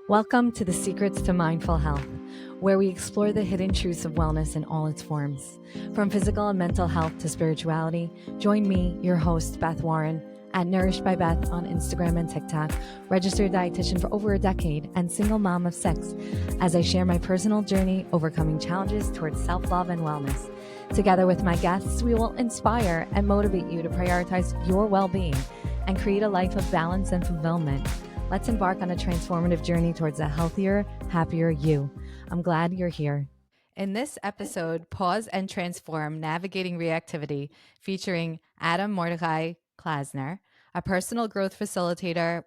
Welcome to the Secrets to Mindful Health, where we explore the hidden truths of wellness in all its forms. From physical and mental health to spirituality, join me, your host, Beth Warren, at Nourished by Beth on Instagram and TikTok, registered dietitian for over a decade, and single mom of 6, as I share my personal journey overcoming challenges towards self-love and wellness. Together with my guests, we will inspire and motivate you to prioritize your well-being and create a life of balance and fulfillment. Let's embark on a transformative journey towards a healthier, happier you. I'm glad you're here. In this episode, Pause and Transform Navigating Reactivity, featuring Adam Mordechai Klasner, a personal growth facilitator,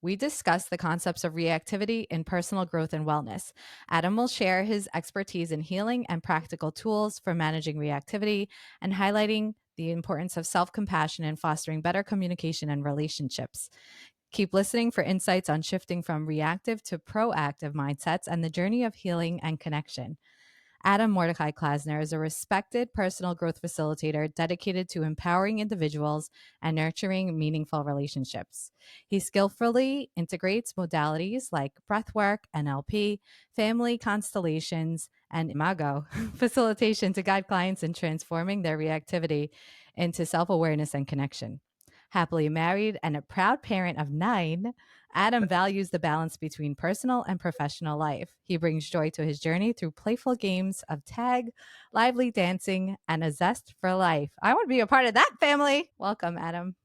we discuss the concepts of reactivity in personal growth and wellness. Adam will share his expertise in healing and practical tools for managing reactivity and highlighting the importance of self-compassion and fostering better communication and relationships. Keep listening for insights on shifting from reactive to proactive mindsets and the journey of healing and connection. Adam Mordechai Klasner is a respected personal growth facilitator dedicated to empowering individuals and nurturing meaningful relationships. He skillfully integrates modalities like breathwork, NLP, family constellations, and imago facilitation to guide clients in transforming their reactivity into self-awareness and connection. Happily married and a proud parent of 9, Adam values the balance between personal and professional life. He brings joy to his journey through playful games of tag, lively dancing, and a zest for life. I want to be a part of that family. Welcome, Adam.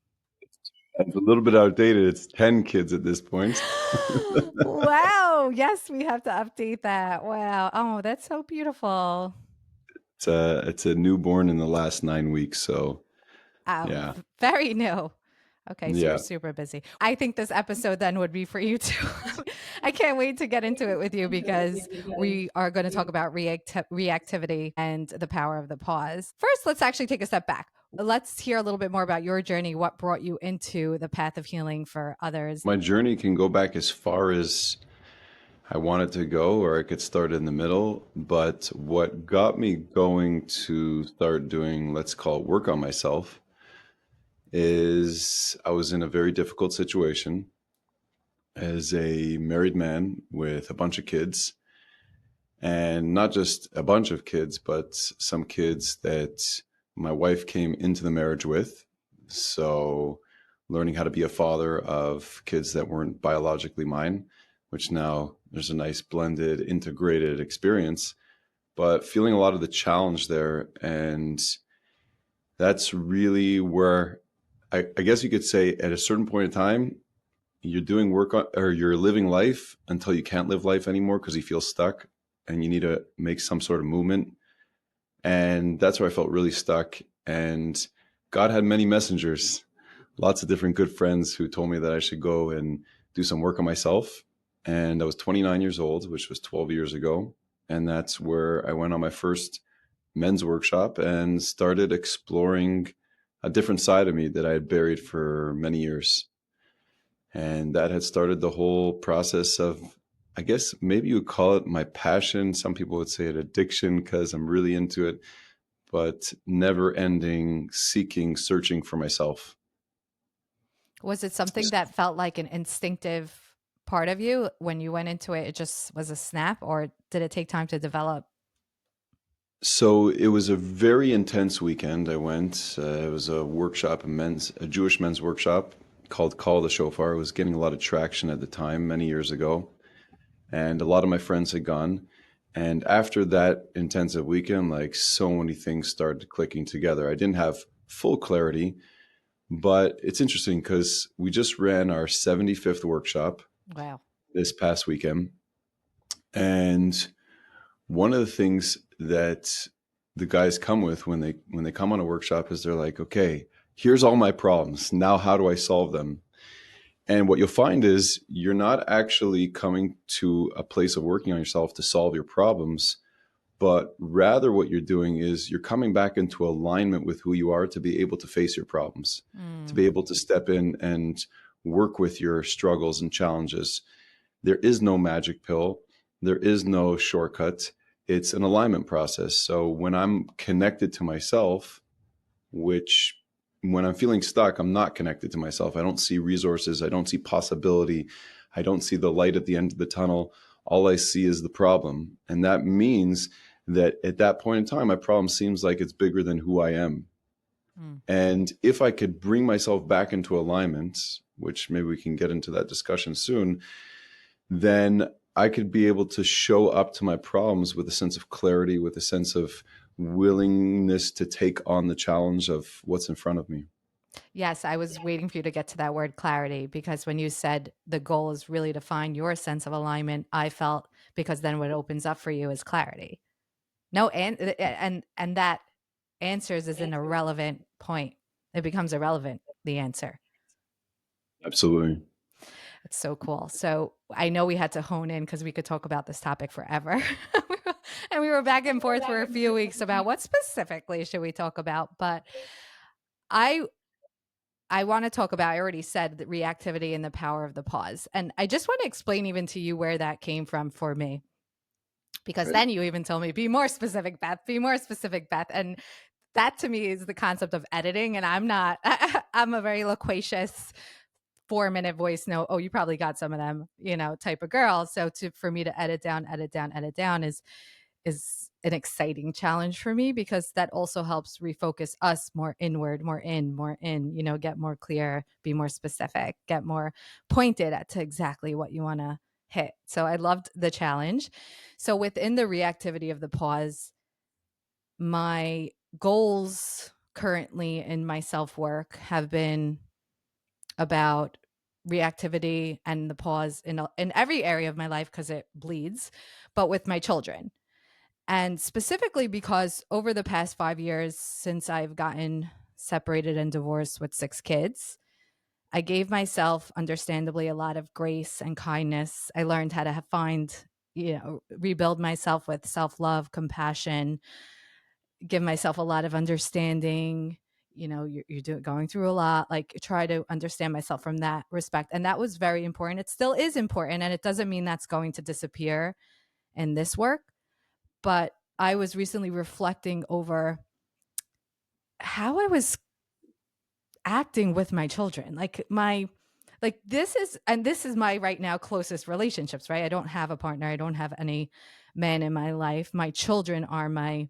It's a little bit outdated. It's 10 kids at this point. Wow. Yes, we have to update that. Wow. Oh, that's so beautiful. It's a newborn in the last 9 weeks. So, yeah. Very new. Okay, so Yeah. you're super busy. I think this episode then would be for you too. I can't wait to get into it with you because we are going to talk about reactivity and the power of the pause. First, let's actually take a step back. Let's hear a little bit more about your journey. What brought you into the path of healing for others? My journey can go back as far as I wanted to go, or I could start in the middle. But what got me going to start doing, let's call it work on myself, is I was in a very difficult situation as a married man with a bunch of kids. And not just a bunch of kids, but some kids that my wife came into the marriage with. So learning how to be a father of kids that weren't biologically mine, which now there's a nice blended, integrated experience, but feeling a lot of the challenge there. And that's really where I guess you could say at a certain point in time, you're doing work on, or you're living life until you can't live life anymore because you feel stuck and you need to make some sort of movement. And that's where I felt really stuck. And God had many messengers, lots of different good friends who told me that I should go and do some work on myself. And I was 29 years old, which was 12 years ago. And that's where I went on my first men's workshop and started exploring a different side of me that I had buried for many years. And that had started the whole process of, I guess maybe you would call it my passion. Some people would say it addiction because I'm really into it, but never ending seeking, searching for myself. Was it something that felt like an instinctive part of you when you went into it? It just was a snap, or did it take time to develop? So it was a very intense weekend. I went, it was a workshop, a Jewish men's workshop called Call the Chauffear. It was getting a lot of traction at the time, many years ago. And a lot of my friends had gone. And after that intensive weekend, like so many things started clicking together. I didn't have full clarity, but it's interesting because we just ran our 75th workshop. Wow. This past weekend. And one of the things that the guys come with when they come on a workshop is they're like, okay, here's all my problems. Now, how do I solve them? And what you'll find is you're not actually coming to a place of working on yourself to solve your problems, but rather what you're doing is you're coming back into alignment with who you are to be able to face your problems, to be able to step in and work with your struggles and challenges. There is no magic pill. There is no shortcut. It's an alignment process. So when I'm connected to myself, which when I'm feeling stuck, I'm not connected to myself. I don't see resources. I don't see possibility. I don't see the light at the end of the tunnel. All I see is the problem. And that means that at that point in time, my problem seems like it's bigger than who I am. Mm. And if I could bring myself back into alignment, which maybe we can get into that discussion soon, then I could be able to show up to my problems with a sense of clarity, with a sense of willingness to take on the challenge of what's in front of me. Yes, I was waiting for you to get to that word clarity, because when you said the goal is really to find your sense of alignment, I felt, because then what opens up for you is clarity. No, and that answers is an irrelevant point. It becomes irrelevant, the answer. Absolutely. It's so cool. So I know we had to hone in because we could talk about this topic forever. And we were back and forth for a few weeks about what specifically should we talk about. But I I want to talk about, I already said, the reactivity and the power of the pause. And I just want to explain even to you where that came from for me. Because Right. then you even told me, be more specific, Beth, be more specific, Beth. And that to me is the concept of editing. And I'm not, I'm a very loquacious 4-minute voice note. Oh, you probably got some of them, type of girl. So for me to edit down, edit down, edit down is an exciting challenge for me, because that also helps refocus us more inward, more in, get more clear, be more specific, get more pointed at to exactly what you want to hit. So I loved the challenge. So within the reactivity of the pause, my goals currently in my self work have been about reactivity and the pause in every area of my life, because it bleeds, but with my children. And specifically because over the past 5 years, since I've gotten separated and divorced with 6 kids, I gave myself, understandably, a lot of grace and kindness. I learned how to find, rebuild myself with self love, compassion, give myself a lot of understanding. Going through a lot, like try to understand myself from that respect. And that was very important. It still is important. And it doesn't mean that's going to disappear in this work. But I was recently reflecting over how I was acting with my children. This is my right now closest relationships, right? I don't have a partner. I don't have any men in my life. My children are my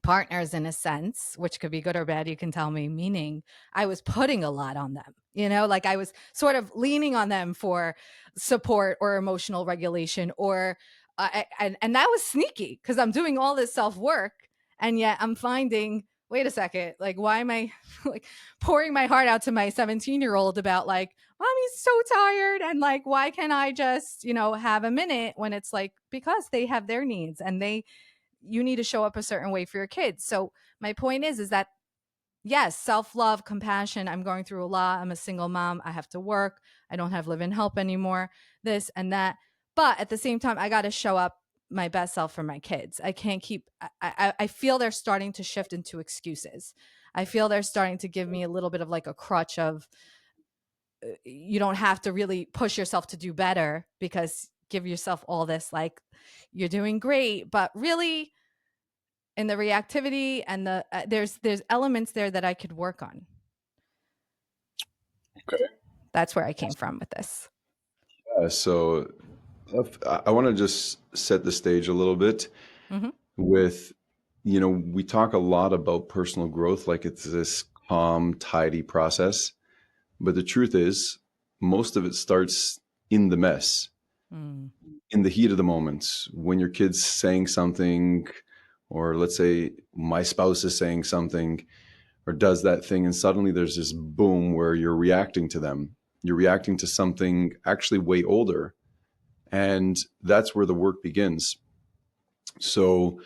partners in a sense, which could be good or bad. You can tell me, meaning I was putting a lot on them, like I was sort of leaning on them for support or emotional regulation, or and that was sneaky, because I'm doing all this self work, and yet I'm finding, wait a second, like, why am I like pouring my heart out to my 17-year-old about, like, mommy's so tired, and like, why can't I just have a minute, when it's like, because they have their needs, and you need to show up a certain way for your kids. So my point is that, yes, self-love, compassion. I'm going through a lot. I'm a single mom. I have to work. I don't have live-in help anymore, this and that. But at the same time, I got to show up my best self for my kids. I can't keep, I feel they're starting to shift into excuses. I feel they're starting to give me a little bit of like a crutch of, you don't have to really push yourself to do better, because give yourself all this, like, you're doing great, but really, in the reactivity and there's elements there that I could work on. Okay. That's where I came from with this. So I want to just set the stage a little bit Mm-hmm. with, we talk a lot about personal growth like it's this calm, tidy process. But the truth is, most of it starts in the mess, Mm. in the heat of the moment, when your kid's saying something, or let's say my spouse is saying something or does that thing, and suddenly there's this boom where you're reacting to them. You're reacting to something actually way older. And that's where the work begins. So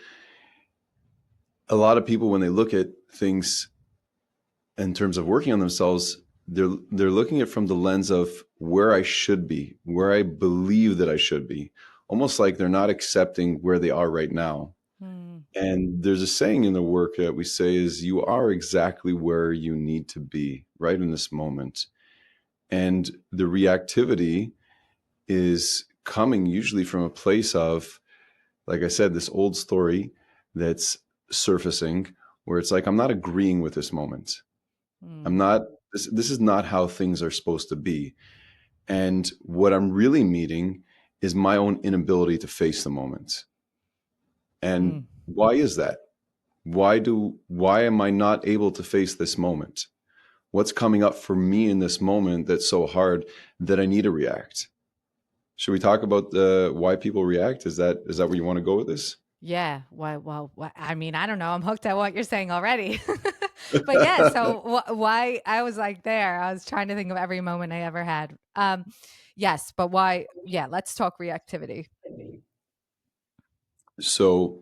a lot of people, when they look at things in terms of working on themselves, they're looking at it from the lens of where I should be, where I believe that I should be, almost like they're not accepting where they are right now. Mm. And there's a saying in the work that we say is, you are exactly where you need to be right in this moment. And the reactivity is coming usually from a place of, like I said, this old story that's surfacing, where it's like, I'm not agreeing with this moment. I'm Mm. not, this is not how things are supposed to be. And what I'm really meeting is my own inability to face the moment. And why is that? Why am I not able to face this moment? What's coming up for me in this moment that's so hard that I need to react? Should we talk about why people react? Is that where you want to go with this? Yeah. Why? Well, I mean, I don't know. I'm hooked at what you're saying already. But yeah. So why? I was like there. I was trying to think of every moment I ever had. Yes, but why? Yeah. Let's talk reactivity. So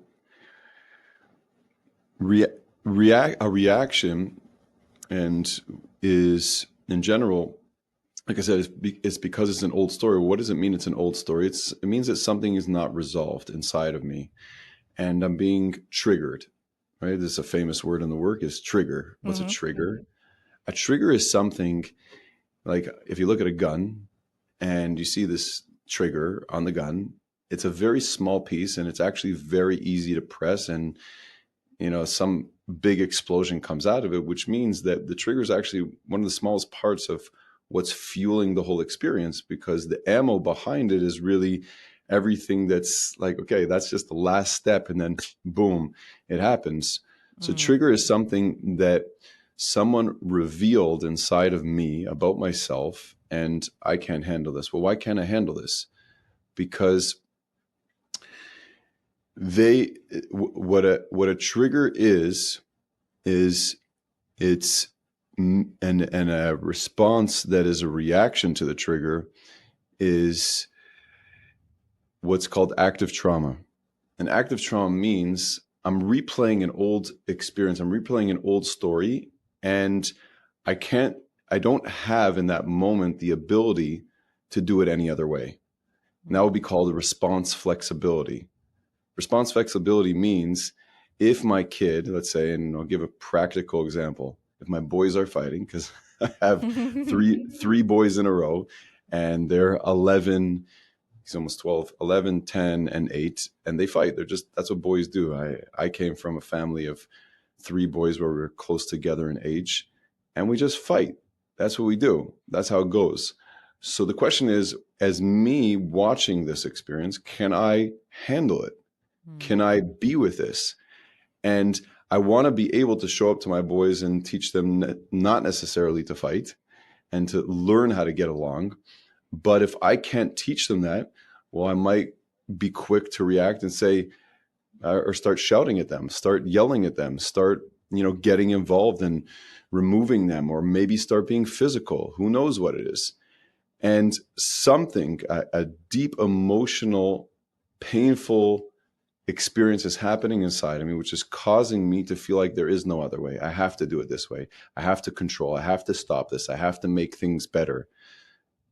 a reaction and is in general, like I said, it's because it's an old story. What does it mean? It's an old story. It means that something is not resolved inside of me, and I'm being triggered. Right? This is a famous word in the work is trigger. What's a trigger? A trigger is something like if you look at a gun and you see this trigger on the gun, it's a very small piece and it's actually very easy to press, and some big explosion comes out of it, which means that the trigger is actually one of the smallest parts of what's fueling the whole experience, because the ammo behind it is really everything that's like, okay, that's just the last step, and then boom, it happens. So trigger is something that someone revealed inside of me about myself, and I can't handle this. Well, why can't I handle this? Because what a trigger is it's and a response that is a reaction to the trigger is what's called active trauma. And active trauma means I'm replaying an old experience, I'm replaying an old story, and I don't have in that moment the ability to do it any other way. And that would be called a response flexibility. Response flexibility means if my kid, let's say, and I'll give a practical example, if my boys are fighting, because I have three boys in a row, and they're 11, he's almost 12, 11, 10, and 8, and they fight. That's what boys do. I came from a family of 3 boys where we were close together in age, and we just fight. That's what we do. That's how it goes. So the question is, as me watching this experience, can I handle it? Can I be with this? And I want to be able to show up to my boys and teach them not necessarily to fight and to learn how to get along. But if I can't teach them that, well, I might be quick to react and say, or start shouting at them, start yelling at them, start, getting involved and removing them, or maybe start being physical. Who knows what it is? And a deep emotional, painful experience is happening inside of me, which is causing me to feel like there is no other way. I have to do it this way. I have to control. I have to stop this. I have to make things better,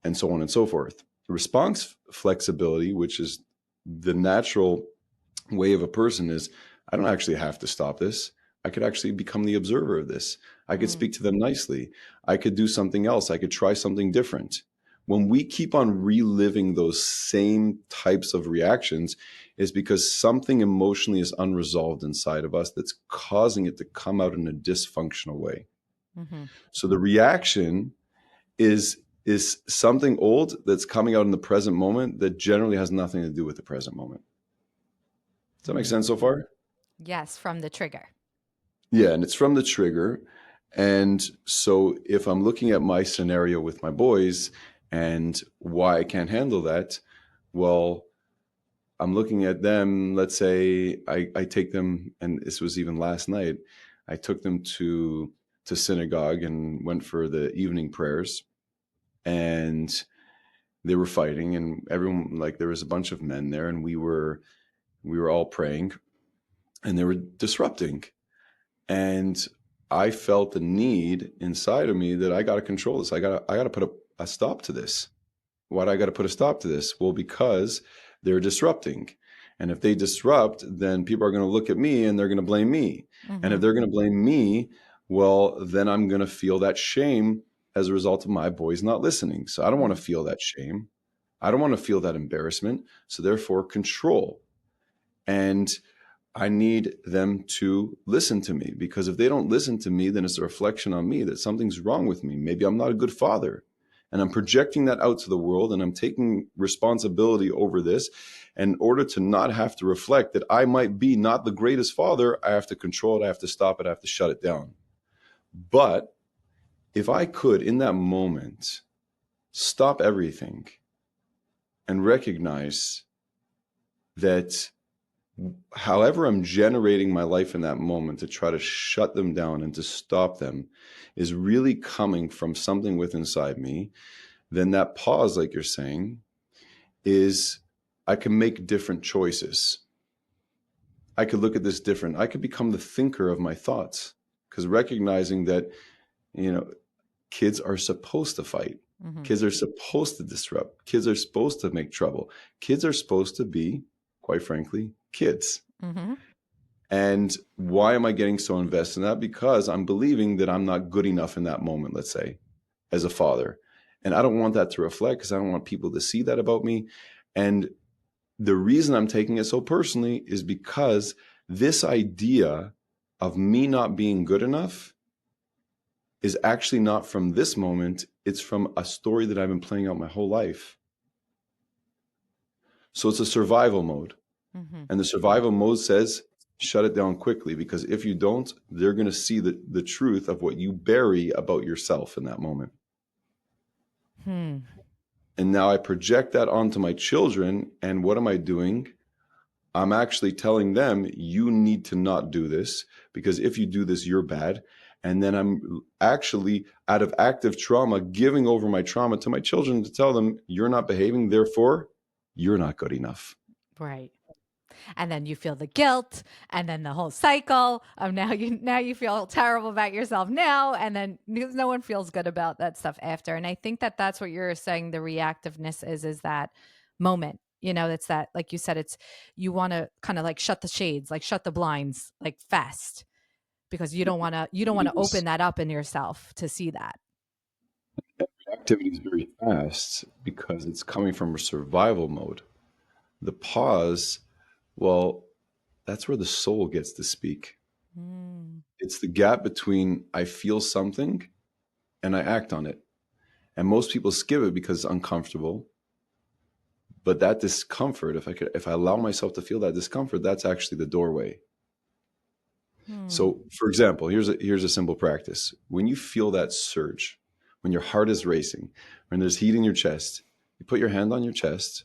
and so on and so forth. Response flexibility, which is the natural way of a person, is I don't actually have to stop this. I could actually become the observer of this. I could speak to them nicely. I could do something else. I could try something different. When we keep on reliving those same types of reactions, is because something emotionally is unresolved inside of us that's causing it to come out in a dysfunctional way. So the reaction is something old that's coming out in the present moment that generally has nothing to do with the present moment. Does that make sense so far? Yes, from the trigger. Yeah, and it's from the trigger. And so if I'm looking at my scenario with my boys and why I can't handle that, well, I'm looking at them. Let's say I take them, and this was even last night, I took them to synagogue and went for the evening prayers, and they were fighting, and everyone, like, there was a bunch of men there, and we were all praying, and they were disrupting. And I felt the need inside of me that I got to control this. I got to put a stop to this. Why do I got to put a stop to this? Well, because they're disrupting. And if they disrupt, then people are going to look at me and they're going to blame me. And if they're going to blame me, well, then I'm going to feel that shame as a result of my boys not listening. So I don't want to feel that shame. I don't want to feel that embarrassment. So therefore, control. And I need them to listen to me, because if they don't listen to me, then it's a reflection on me that something's wrong with me. Maybe I'm not a good father. And I'm projecting that out to the world, and I'm taking responsibility over this. And in order to not have to reflect that I might be not the greatest father, I have to control it, I have to stop it, I have to shut it down. But if I could, in that moment, stop everything and recognize that however I'm generating my life in that moment to try to shut them down and to stop them is really coming from something within inside me, then that pause, like you're saying, is I can make different choices. I could look at this different. I could become the thinker of my thoughts, because recognizing that, kids are supposed to fight. Mm-hmm. Kids are supposed to disrupt. Kids are supposed to make trouble. Kids are supposed to be, quite frankly, kids. Mm-hmm. And why am I getting so invested in that? Because I'm believing that I'm not good enough in that moment, let's say, as a father. And I don't want that to reflect, because I don't want people to see that about me. And the reason I'm taking it so personally is because this idea of me not being good enough is actually not from this moment. It's from a story that I've been playing out my whole life. So it's a survival mode. Mm-hmm. And the survival mode says, shut it down quickly, because if you don't, they're going to see the truth of what you bury about yourself in that moment. And now I project that onto my children. And what am I doing? I'm actually telling them, you need to not do this, because if you do this, you're bad. And then I'm actually, out of active trauma, giving over my trauma to my children to tell them, you're not behaving, therefore, you're not good enough. Right. And then you feel the guilt, and then the whole cycle of now you feel terrible about yourself now, and then no one feels good about that stuff after. And I think that that's what you're saying the reactiveness is that moment. It's that, like you said, it's you want to kind of like shut the shades, like shut the blinds, like fast, because you don't want to open that up in yourself to see that. Activity is very fast because it's coming from a survival mode. The pause, well, that's where the soul gets to speak. It's the gap between I feel something and I act on it. And most people skip it because it's uncomfortable. But that discomfort, if I allow myself to feel that discomfort, that's actually the doorway. So, for example, here's a simple practice. When you feel that surge, when your heart is racing, when there's heat in your chest, you put your hand on your chest,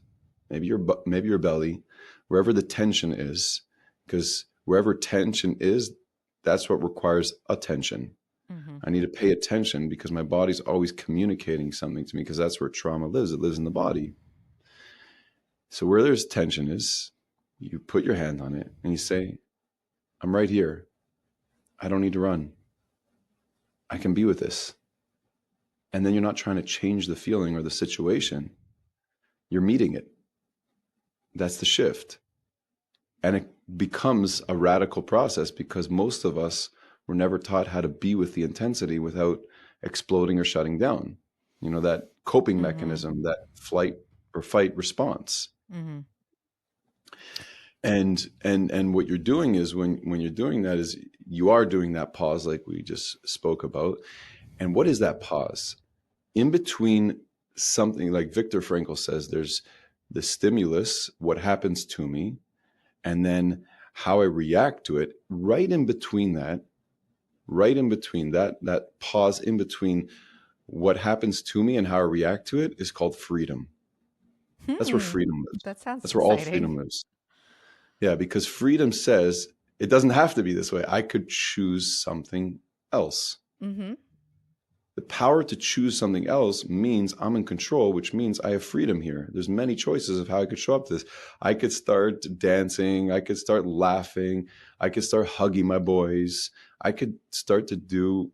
maybe your belly, wherever the tension is, because wherever tension is, that's what requires attention. I need to pay attention because my body's always communicating something to me, because that's where trauma lives. It lives in the body. So where there's tension is, you put your hand on it and you say, I'm right here. I don't need to run. I can be with this. And then you're not trying to change the feeling or the situation. You're meeting it. That's the shift. And it becomes a radical process, because most of us were never taught how to be with the intensity without exploding or shutting down. That coping mechanism, that flight or fight response. And what you're doing is, when you're doing that, is you are doing that pause like we just spoke about. And what is that pause? In between something, like Viktor Frankl says, there's the stimulus, what happens to me, and then how I react to it. Right in between that pause in between what happens to me and how I react to it is called freedom. That's where freedom lives. That sounds That's where all exciting. freedom lives. Yeah, because freedom says it doesn't have to be this way. I could choose something else. The power to choose something else means I'm in control, which means I have freedom here. There's many choices of how I could show up to this. I could start dancing. I could start laughing. I could start hugging my boys. I could start to do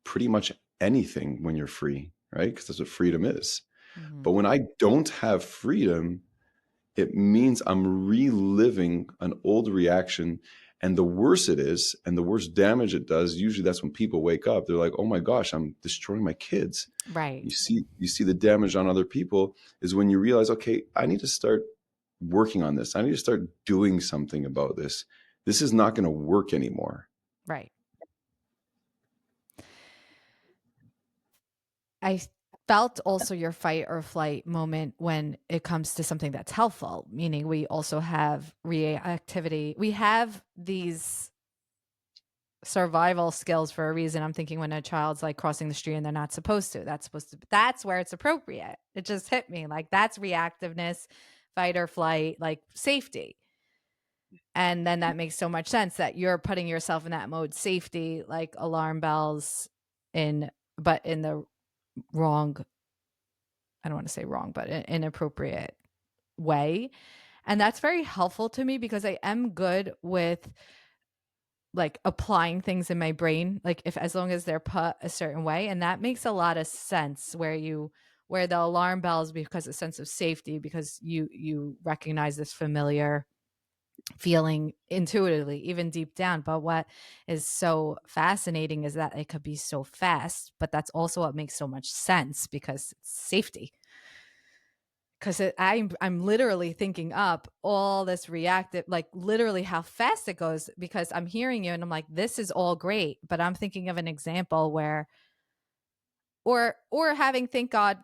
pretty much anything when you're free, right? Because that's what freedom is. But when I don't have freedom, it means I'm reliving an old reaction. And the worse it is, and the worse damage it does, usually that's when people wake up. They're like, oh my gosh, I'm destroying my kids. Right. You see the damage on other people is when you realize, okay, I need to start working on this. I need to start doing something about this. This is not going to work anymore. Right. I felt also your fight or flight moment when it comes to something that's helpful, meaning we also have reactivity. We have these survival skills for a reason. I'm thinking when a child's like crossing the street and they're not supposed to, that's where it's appropriate. It just hit me like that's reactiveness, fight or flight, like safety. And then that makes so much sense that you're putting yourself in that mode, safety, like alarm bells but in the wrong, I don't want to say wrong, but inappropriate way. And that's very helpful to me because I am good with like applying things in my brain, like if as long as they're put a certain way. And that makes a lot of sense where the alarm bells because a sense of safety, because you recognize this familiar feeling intuitively, even deep down. But what is so fascinating is that it could be so fast, but that's also what makes so much sense because it's safety. Because I'm literally thinking up all this reactive, like literally how fast it goes. Because I'm hearing you and I'm like, this is all great, but I'm thinking of an example where, or having, thank God,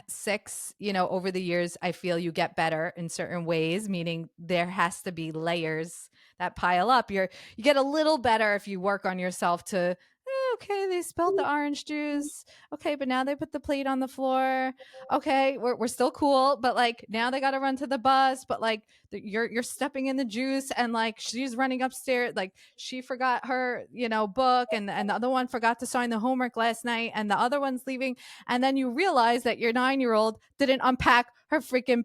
six, over the years, I feel you get better in certain ways, meaning there has to be layers that pile up. You get a little better if you work on yourself to, okay, they spilled the orange juice. Okay, but now they put the plate on the floor. Okay, we're still cool, but like now they got to run to the bus, but like you're stepping in the juice and like she's running upstairs, like she forgot her, book, and the other one forgot to sign the homework last night, and the other one's leaving, and then you realize that your 9-year-old didn't unpack her freaking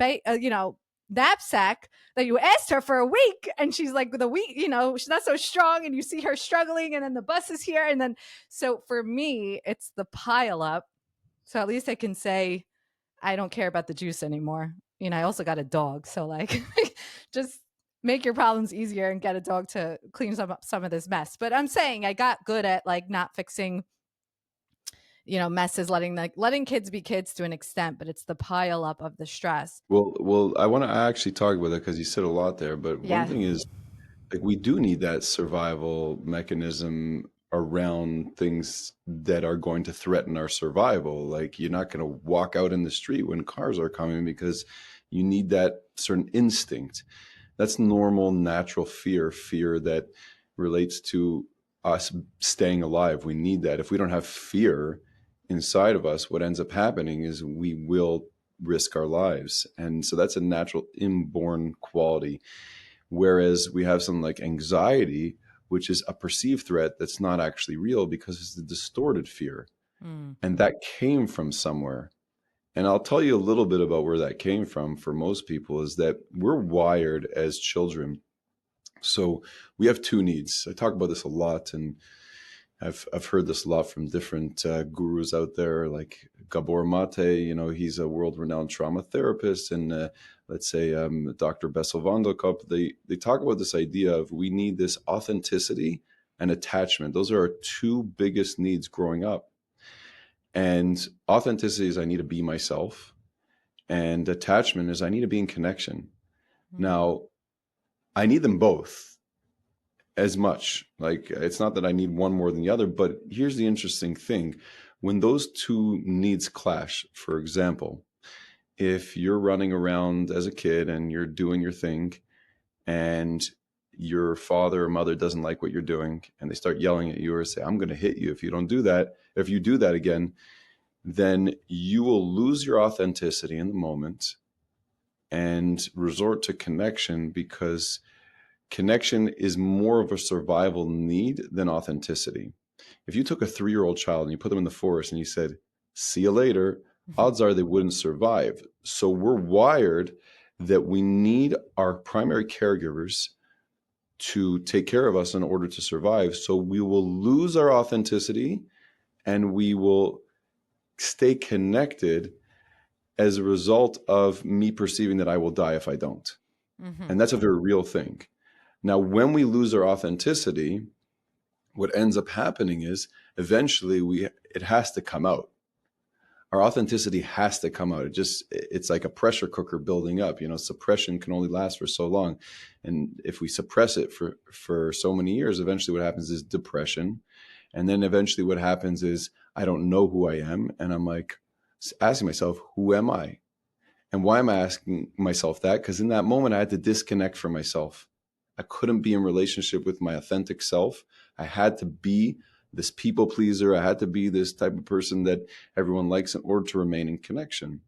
knapsack that you asked her for a week, and she's like the week, she's not so strong, and you see her struggling, and then the bus is here, and then so for me it's the pile up. So at least I can say I don't care about the juice anymore. I also got a dog, so like just make your problems easier and get a dog to clean some of this mess. But I'm saying I got good at like not fixing messes, letting kids be kids to an extent, but it's the pile up of the stress. Well, I want to actually talk about it because you said a lot there. But one Yeah. thing is, like, we do need that survival mechanism around things that are going to threaten our survival. Like, you're not going to walk out in the street when cars are coming because you need that certain instinct. That's normal, natural fear that relates to us staying alive. We need that. If we don't have fear inside of us, what ends up happening is we will risk our lives. And so that's a natural inborn quality. Whereas we have something like anxiety, which is a perceived threat that's not actually real because it's a distorted fear. Mm. And that came from somewhere. And I'll tell you a little bit about where that came from for most people is that we're wired as children. So we have two needs. I talk about this a lot, and I've heard this a lot from different gurus out there, like Gabor Mate. He's a world-renowned trauma therapist, and let's say Dr. Bessel van der Kolk. They talk about this idea of we need this authenticity and attachment. Those are our two biggest needs growing up. And authenticity is I need to be myself, and attachment is I need to be in connection. Mm. Now, I need them both as much. Like, it's not that I need one more than the other, but here's the interesting thing. When those two needs clash, for example, if you're running around as a kid and you're doing your thing and your father or mother doesn't like what you're doing and they start yelling at you or say, I'm going to hit you if you don't do that. If you do that again, then you will lose your authenticity in the moment and resort to connection, because connection is more of a survival need than authenticity. If you took a 3-year-old child and you put them in the forest and you said, see you later, odds are they wouldn't survive. So we're wired that we need our primary caregivers to take care of us in order to survive. So we will lose our authenticity and we will stay connected as a result of me perceiving that I will die if I don't. Mm-hmm. And that's a very real thing. Now, when we lose our authenticity, what ends up happening is eventually it has to come out. Our authenticity has to come out. It's like a pressure cooker building up. Suppression can only last for so long. And if we suppress it for so many years, eventually what happens is depression. And then eventually what happens is I don't know who I am. And I'm like, asking myself, who am I? And why am I asking myself that? Because in that moment, I had to disconnect from myself. I couldn't be in relationship with my authentic self. I had to be this people pleaser. I had to be this type of person that everyone likes in order to remain in connection.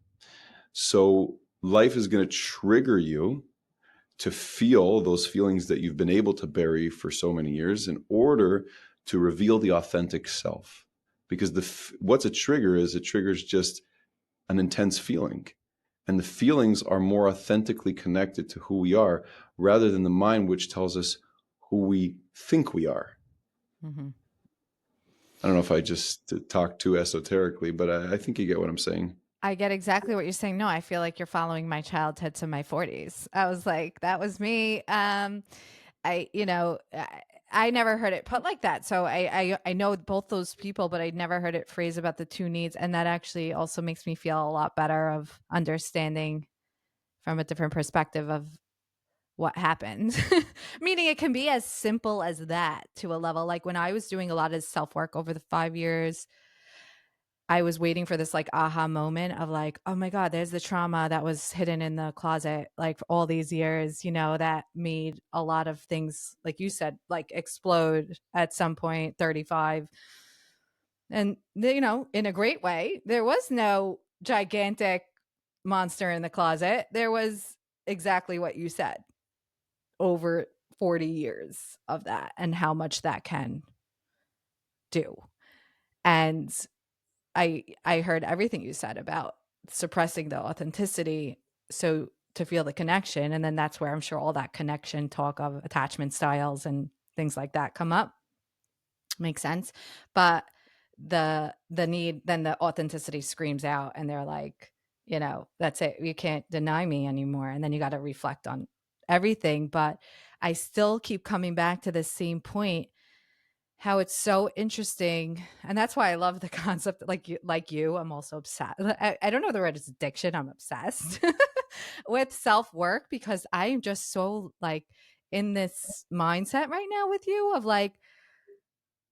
So life is going to trigger you to feel those feelings that you've been able to bury for so many years in order to reveal the authentic self. Because what's a trigger is, it triggers just an intense feeling. And the feelings are more authentically connected to who we are rather than the mind, which tells us who we think we are. Mm-hmm. I don't know if I just talk too esoterically, but I think you get what I'm saying. I get exactly what you're saying. No, I feel like you're following my childhood to my 40s. I was like, that was me. I never heard it put like that. So I know both those people, but I never heard it phrased about the two needs. And that actually also makes me feel a lot better of understanding from a different perspective of what happened. Meaning it can be as simple as that to a level. Like when I was doing a lot of self work over the 5 years, I was waiting for this like aha moment of like, oh my God, there's the trauma that was hidden in the closet like for all these years, that made a lot of things, like you said, like explode at some point, 35. And, in a great way, there was no gigantic monster in the closet. There was exactly what you said, over 40 years of that and how much that can do. And I heard everything you said about suppressing the authenticity so to feel the connection, and then that's where I'm sure all that connection talk of attachment styles and things like that come up. Makes sense. But the need, then the authenticity screams out and they're like, that's it. You can't deny me anymore. And then you got to reflect on everything. But I still keep coming back to the same point, how it's so interesting. And that's why I love the concept, like you, I'm also obsessed. I don't know the word is addiction. I'm obsessed with self-work because I am just so like in this mindset right now with you of like,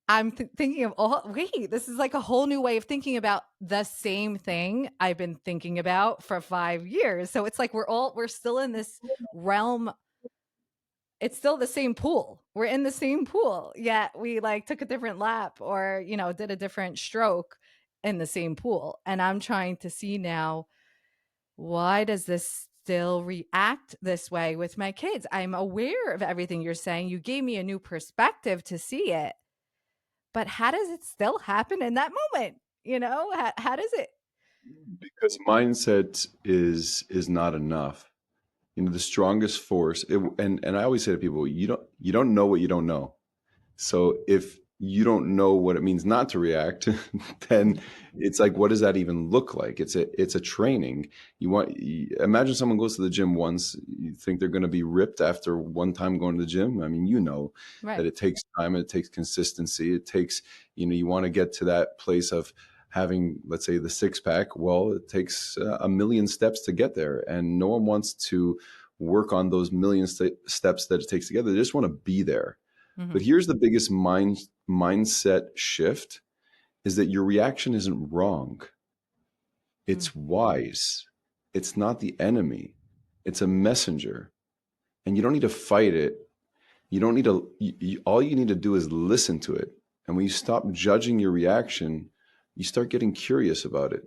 I'm thinking of, oh, wait, this is like a whole new way of thinking about the same thing I've been thinking about for 5 years. So it's like we're still in this realm. It's still the same pool. We're in the same pool, yet we like took a different lap or, did a different stroke in the same pool. And I'm trying to see now, why does this still react this way with my kids? I'm aware of everything you're saying. You gave me a new perspective to see it. But how does it still happen in that moment? How does it? Because mindset is not enough. The strongest force, and I always say to people, you don't know what you don't know. So if you don't know what it means not to react, then it's like, what does that even look like? It's a training. Imagine someone goes to the gym once, you think they're going to be ripped after one time going to the gym. I mean, that Right. it takes time, it takes consistency, it takes, you want to get to that place of having, let's say, the six pack. Well, it takes a million steps to get there, and no one wants to work on those million steps that it takes to get there. They just want to be there. Mm-hmm. But here's the biggest mindset shift, is that your reaction isn't wrong. It's wise. It's not the enemy. It's a messenger. And you don't need to fight it. You don't need to, all you need to do is listen to it. And when you stop judging your reaction, you start getting curious about it.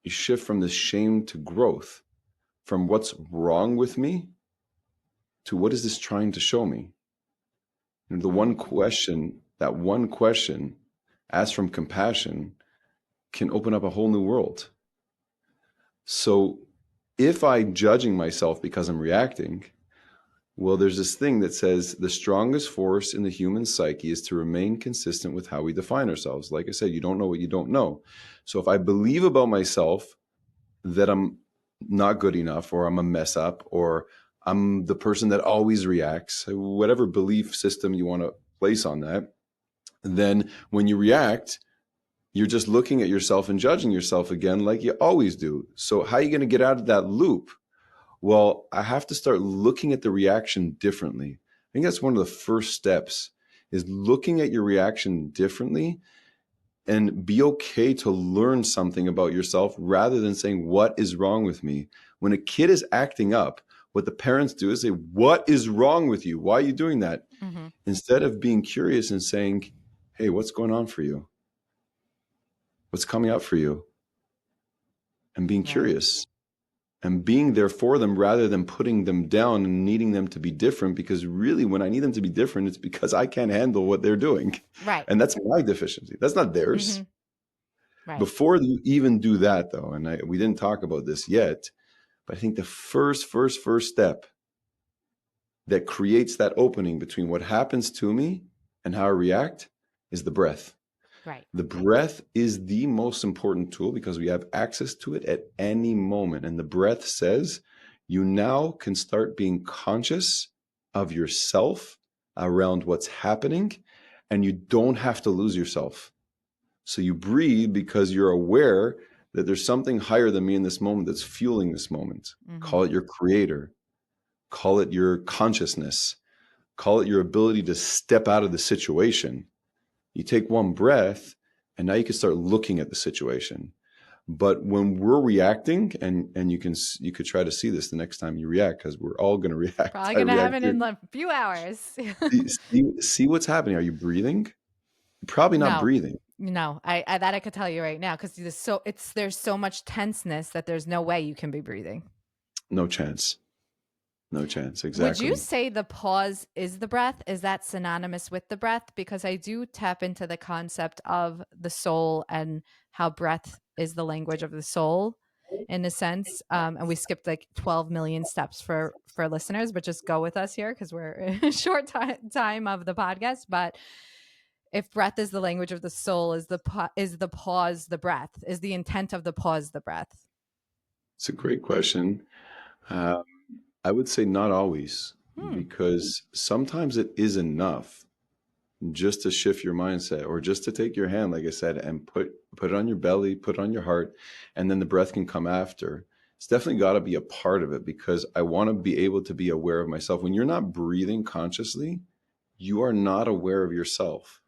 You shift from this shame to growth, from what's wrong with me to what is this trying to show me? The that one question asked from compassion can open up a whole new world. So if I'm judging myself because I'm reacting, well, there's this thing that says the strongest force in the human psyche is to remain consistent with how we define ourselves. Like I said, you don't know what you don't know. So if I believe about myself that I'm not good enough, or I'm a mess up, or I'm the person that always reacts, whatever belief system you want to place on that, then when you react, you're just looking at yourself and judging yourself again like you always do. So how are you going to get out of that loop? Well, I have to start looking at the reaction differently. I think that's one of the first steps, is looking at your reaction differently and be okay to learn something about yourself rather than saying, what is wrong with me? When a kid is acting up, what the parents do is say, what is wrong with you? Why are you doing that? Mm-hmm. Instead of being curious and saying, hey, what's going on for you? What's coming up for you? And being Right. curious and being there for them rather than putting them down and needing them to be different. Because really, when I need them to be different, it's because I can't handle what they're doing. Right. And that's my deficiency. That's not theirs. Mm-hmm. Right. Before you even do that, though, and we didn't talk about this yet, but I think the first step that creates that opening between what happens to me and how I react is the breath. Right. The breath is the most important tool because we have access to it at any moment. And the breath says you now can start being conscious of yourself around what's happening, and you don't have to lose yourself. So you breathe because you're aware that there's something higher than me in this moment that's fueling this moment. Mm-hmm. Call it your creator, call it your consciousness, call it your ability to step out of the situation. You take one breath and now you can start looking at the situation. But when we're reacting, and you could try to see this the next time you react, because we're all going to react. Probably I gonna react happen here. in a few hours. See what's happening. Are you breathing? You're probably not No, breathing. no, I that I could tell you right now because there's so much tenseness that there's no way you can be breathing. No chance. No chance. Would you Exactly. say the pause is the breath? Is that synonymous with the breath? Because I do tap into the concept of the soul and how breath is the language of the soul in a sense. And we skipped like 12 million steps for listeners, but just go with us here because we're in a short time of the podcast. But if breath is the language of the soul, is the pause the breath? Is the intent of the pause the breath? It's a great question. Um, I would say not always, Hmm. because sometimes it is enough just to shift your mindset, or just to take your hand, like I said, and put it on your belly, put it on your heart, and then the breath can come after. It's definitely got to be a part of it, because I want to be able to be aware of myself. When you're not breathing consciously, you are not aware of yourself.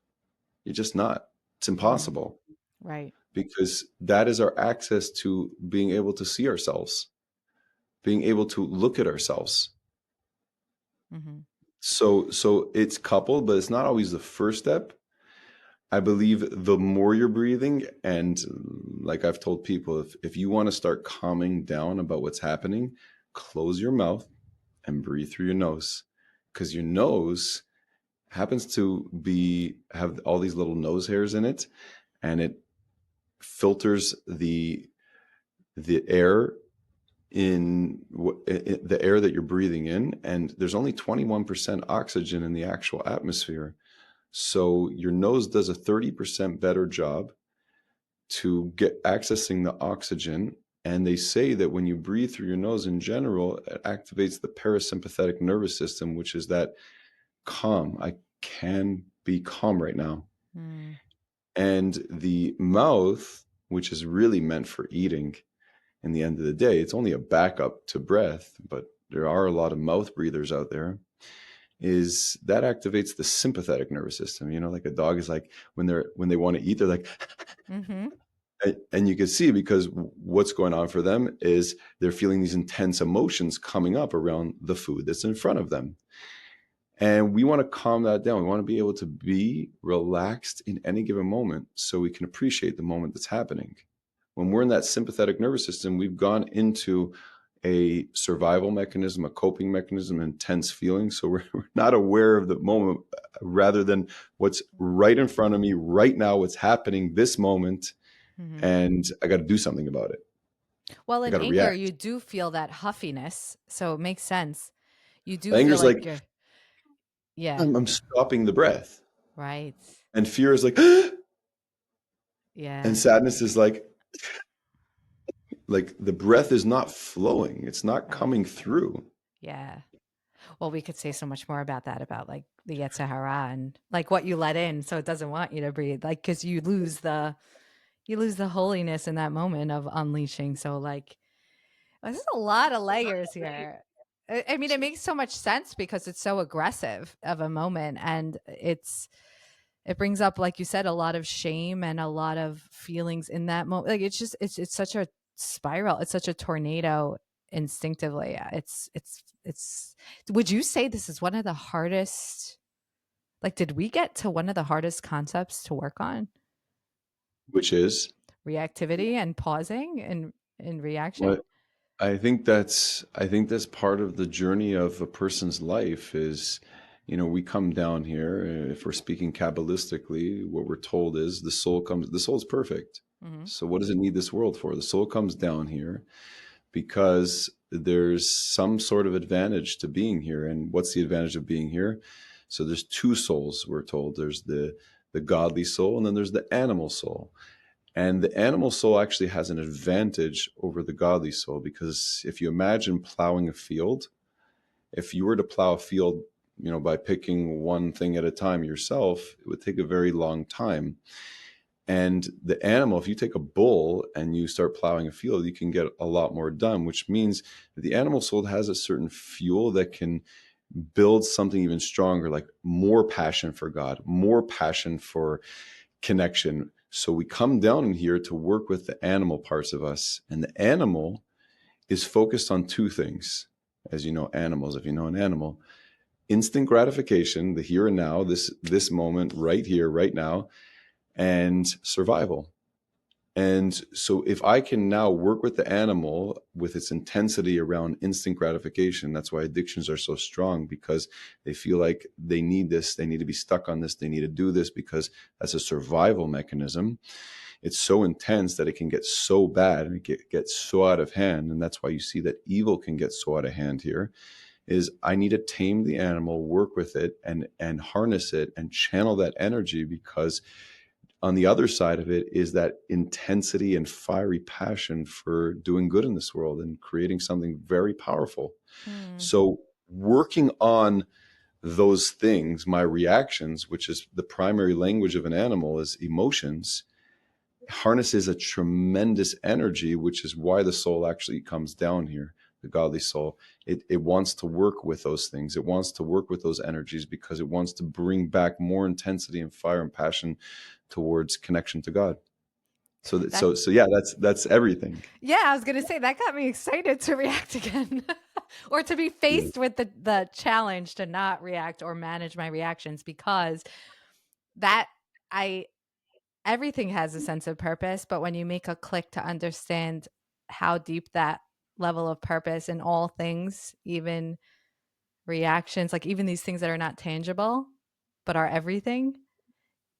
You're just not. It's Mm, impossible, right. because that is our access to being able to see ourselves, being able to look at ourselves. Mm-hmm. So it's coupled, but it's not always the first step. I believe the more you're breathing, and like I've told people, if you want to start calming down about what's happening, close your mouth and breathe through your nose, because your nose happens to have all these little nose hairs in it, and it filters the air in the air that you're breathing in, and there's only 21% oxygen in the actual atmosphere. So your nose does a 30% better job to get accessing the oxygen. And they say that when you breathe through your nose in general, it activates the parasympathetic nervous system, which is that calm. I can be calm right now. Mm, And the mouth, which is really meant for eating, in the end of the day, it's only a backup to breath, but there are a lot of mouth breathers out there, is that activates the sympathetic nervous system. Like a dog is like, when they want to eat, they're like, mm-hmm. and you can see, because what's going on for them is they're feeling these intense emotions coming up around the food that's in front of them. And we want to calm that down. We want to be able to be relaxed in any given moment so we can appreciate the moment that's happening. When we're in that sympathetic nervous system, we've gone into a survival mechanism, a coping mechanism, intense feelings. So we're not aware of the moment, rather than what's right in front of me right now, what's happening this moment. Mm-hmm. And I got to do something about it. Well, I in got to anger, react. you do feel that huffiness, so it makes sense. You do feel Anger's like like, you're, yeah, I'm stopping the breath. right, And fear is like, and yeah, sadness is like the breath is not flowing. It's not right, coming through. yeah. Well, we could say so much more about that, about like the yetahara and like what you let in, so it doesn't want you to breathe, like because you lose the holiness in that moment of unleashing. So like, there's a lot of layers here. I mean, it makes so much sense because it's so aggressive of a moment, and it brings up, like you said, a lot of shame and a lot of feelings in that moment. Like it's just it's such a spiral. It's such a tornado instinctively. It's would you say this is one of the hardest, like did we get to one of the hardest concepts to work on? Which is Reactivity and pausing and in reaction? what I think that's part of the journey of a person's life is, we come down here, if we're speaking Kabbalistically, what we're told is the soul's perfect. Mhm. So what does it need this world for? The soul comes down here because there's some sort of advantage to being here. And what's the advantage of being here? So there's two souls, we're told. There's the godly soul, and then there's the animal soul. And the animal soul actually has an advantage over the godly soul, because if you imagine plowing a field, if you were to plow a field, by picking one thing at a time yourself, it would take a very long time. And the animal, if you take a bull and you start plowing a field, you can get a lot more done, which means that the animal soul has a certain fuel that can build something even stronger, like more passion for God, more passion for connection. So we come down in here to work with the animal parts of us. And the animal is focused on two things. As you know, animals, if you know an animal, instant gratification, the here and now, this moment right here, right now, and survival. And so if I can now work with the animal with its intensity around instant gratification, that's why addictions are so strong, because they feel like they need this, they need to be stuck on this, they need to do this because that's a survival mechanism. It's so intense that it can get so bad and it gets so out of hand. And that's why you see that evil can get so out of hand here, is I need to tame the animal, work with it and harness it and channel that energy, because on the other side of it is that intensity and fiery passion for doing good in this world and creating something very powerful. Mm. So working on those things, my reactions, which is the primary language of an animal, is emotions, harnesses a tremendous energy, which is why the soul actually comes down here. The godly soul, it wants to work with those things. It wants to work with those energies because it wants to bring back more intensity and fire and passion towards connection to God. So that, That so yeah, that's everything. Yeah, I was gonna say that got me excited to react again. Or to be Yeah. faced with the challenge to not react or manage my reactions, because that I everything has a sense of purpose, but when you make a click to understand how deep that level of purpose in all things, even reactions, like even these things that are not tangible but are everything,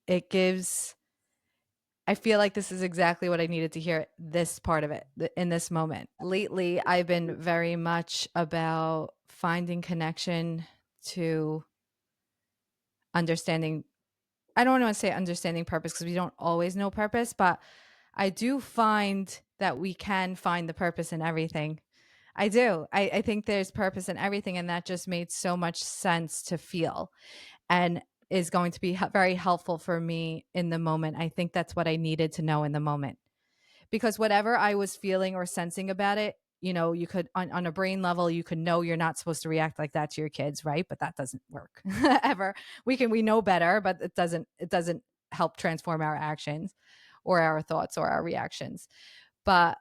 it gives I feel like this is exactly what I needed to hear, this part of it in this moment. Lately, I've been very much about finding connection to understanding. I don't want to say understanding purpose because we don't always know purpose, but I do find that we can find the purpose in everything. I do. I think there's purpose in everything. And that just made so much sense to feel and is going to be very helpful for me in the moment. I think that's what I needed to know in the moment, because whatever I was feeling or sensing about it, you could on a brain level, you could know you're not supposed to react like that to your kids, right? But that doesn't work ever. We know better, but it doesn't help transform our actions or our thoughts or our reactions. But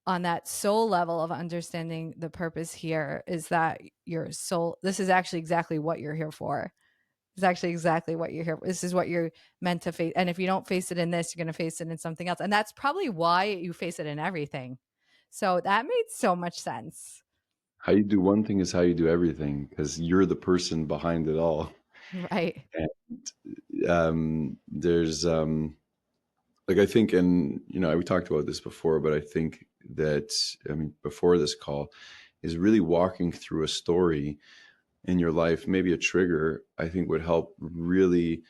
on that soul level of understanding the purpose here is that your soul, this is actually exactly what you're here for. It's actually exactly what you're here for. This is what you're meant to face. And if you don't face it in this, you're going to face it in something else. And that's probably why you face it in everything. So that made so much sense. How you do one thing is how you do everything, because you're the person behind it all. Right. And there's like, I think, and we talked about this before, but I think that, before this call, is really walking through a story in your life, maybe a trigger, I think would help really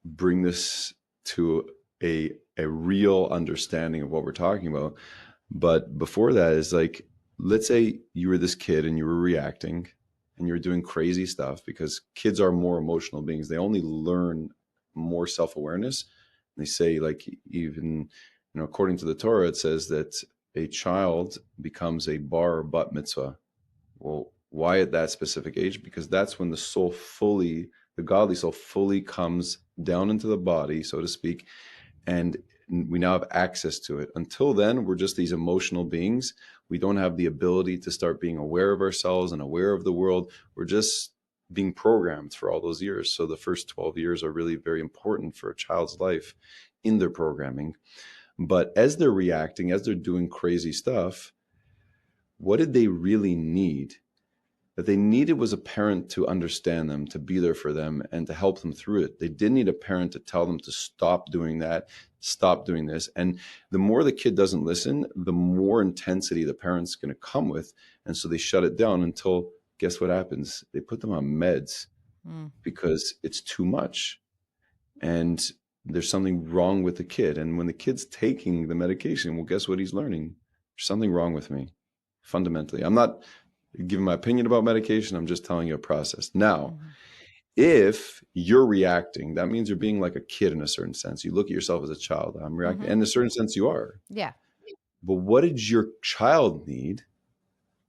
bring this to a real understanding of what we're talking about. But before that is like, let's say you were this kid and you were reacting and you were doing crazy stuff, because kids are more emotional beings. They only learn more self-awareness. They say, like, even, according to the Torah, it says that a child becomes a bar or bat mitzvah. Well, why at that specific age? Because that's when the the godly soul fully comes down into the body, so to speak, and we now have access to it. Until then, we're just these emotional beings. We don't have the ability to start being aware of ourselves and aware of the world. We're just being programmed for all those years. So the first 12 years are really very important for a child's life in their programming. But as they're reacting, as they're doing crazy stuff, what did they really need? That they needed was a parent to understand them, to be there for them, and to help them through it. They didn't need a parent to tell them to stop doing that, stop doing this. And the more the kid doesn't listen, the more intensity the parent's going to come with. And so they shut it down until, guess what happens? They put them on meds because it's too much. And there's something wrong with the kid. And when the kid's taking the medication, well, guess what he's learning? There's something wrong with me, fundamentally. I'm not giving my opinion about medication. I'm just telling you a process. Now, if you're reacting, that means you're being like a kid in a certain sense. You look at yourself as a child. I'm reacting. And in a certain sense, you are. Yeah. But what did your child need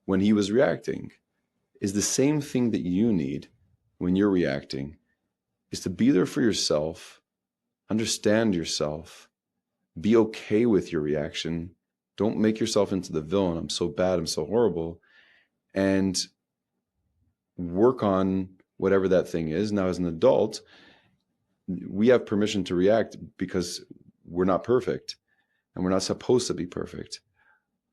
when he was reacting? Is the same thing that you need when you're reacting, is to be there for yourself, understand yourself, be okay with your reaction. Don't make yourself into the villain. I'm so bad. I'm so horrible. And work on whatever that thing is. Now, as an adult, we have permission to react because we're not perfect and we're not supposed to be perfect.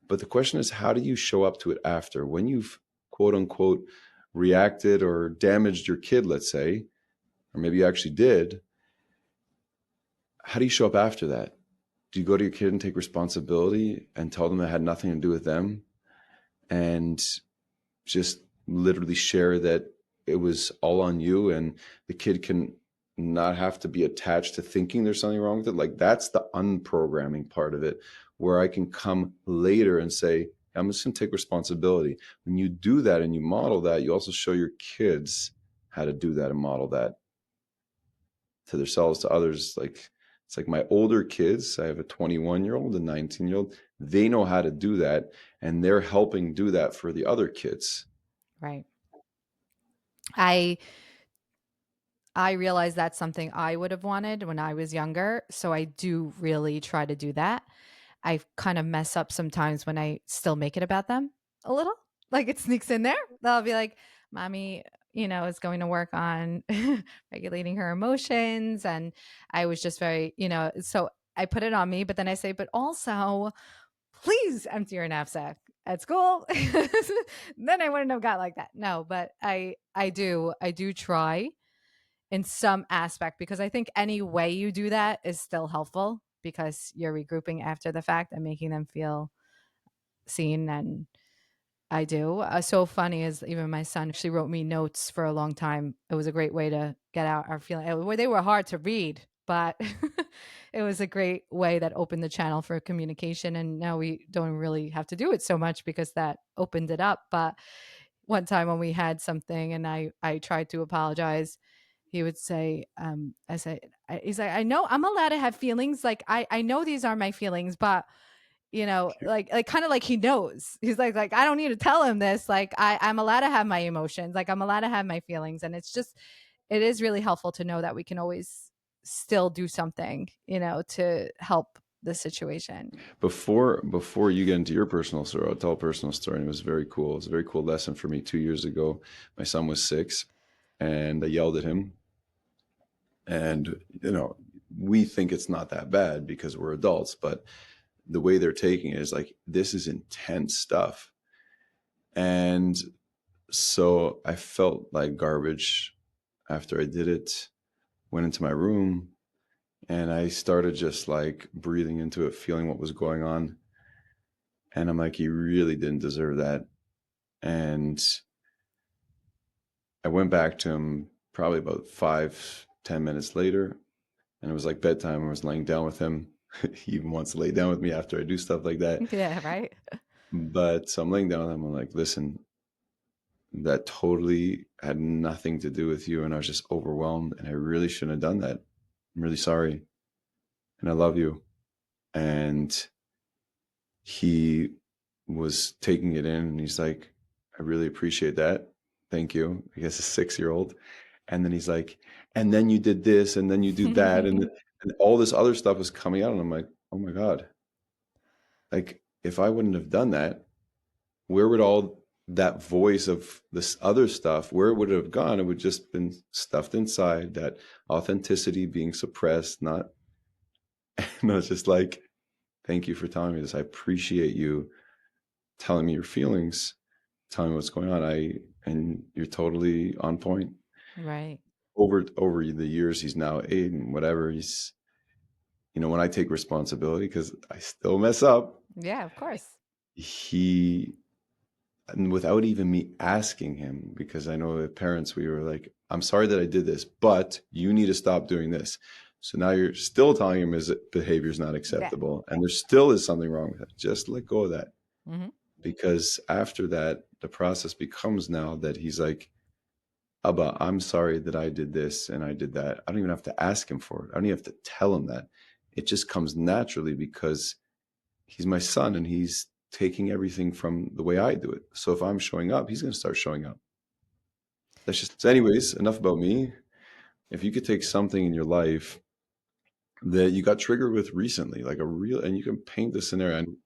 But the question is, how do you show up to it after? When you've quote unquote reacted or damaged your kid, let's say, or maybe you actually did, how do you show up after that? Do you go to your kid and take responsibility and tell them it had nothing to do with them and just literally share that it was all on you, and the kid can not have to be attached to thinking there's something wrong with it? Like, that's the unprogramming part of it, where I can come later and say, I'm just going to take responsibility. When you do that and you model that, you also show your kids how to do that and model that to themselves, to others. Like, it's like my older kids, I have a 21-year-old, a 19-year-old, they know how to do that, and they're helping do that for the other kids. Right. I realized that's something I would have wanted when I was younger. So I do really try to do that. I kind of mess up sometimes when I still make it about them a little. Like it sneaks in there. They'll be like, Mommy, is going to work on regulating her emotions. And I was just very, so I put it on me, but then I say, but also, please empty your knapsack at school. Then I wouldn't have got like that. No, but I do try in some aspect, because I think any way you do that is still helpful, because you're regrouping after the fact and making them feel seen. And I do. So funny is, even my son actually wrote me notes for a long time. It was a great way to get out our feeling. They were hard to read, but it was a great way that opened the channel for communication. And now we don't really have to do it so much because that opened it up. But one time when we had something and I tried to apologize, he would say, he's like, I know I'm allowed to have feelings. Like, I know these are my feelings, but like kind of like he knows. He's like, I don't need to tell him this. Like, I'm allowed to have my emotions. Like, I'm allowed to have my feelings. And it is really helpful to know that we can always still do something, to help the situation. Before you get into your personal story, I'll tell a personal story. And it was very cool. It was a very cool lesson for me 2 years ago. My son was 6 and I yelled at him. And, we think it's not that bad because we're adults, but the way they're taking it is like, this is intense stuff. And so I felt like garbage after I did it, went into my room, and I started just like breathing into it, feeling what was going on. And I'm like, he really didn't deserve that. And I went back to him probably about 5-10 minutes later, and it was like bedtime. I was laying down with him. He even wants to lay down with me after I do stuff like that. Yeah, right. But so I'm laying down with him. I'm like, listen, that totally had nothing to do with you. And I was just overwhelmed, and I really shouldn't have done that. I'm really sorry. And I love you. And he was taking it in, and he's like, I really appreciate that. Thank you. I guess a 6-year-old. And then he's like, and then you did this, and then you do that, and all this other stuff was coming out, and I'm like, oh my God. Like, if I wouldn't have done that, where would all that voice of this other stuff, where would it have gone? It would just been stuffed inside, that authenticity being suppressed, not, no, it's just like, thank you for telling me this. I appreciate you telling me your feelings, telling me what's going on. And you're totally on point. Right. Over the years, he's now 8 and whatever. He's, when I take responsibility, because I still mess up, Yeah, of course. and without even me asking him, because I know that parents, we were like, I'm sorry that I did this, but you need to stop doing this. So now you're still telling him his behavior is not acceptable, and there still is something wrong with it. Just let go of that. Mm-hmm. Because after that, the process becomes now that he's like, Abba, I'm sorry that I did this and I did that. I don't even have to ask him for it. I don't even have to tell him that. It just comes naturally because he's my son and he's taking everything from the way I do it. So if I'm showing up, he's going to start showing up. That's just, so anyways, enough about me. If you could take something in your life that you got triggered with recently, like and you can paint the scenario, and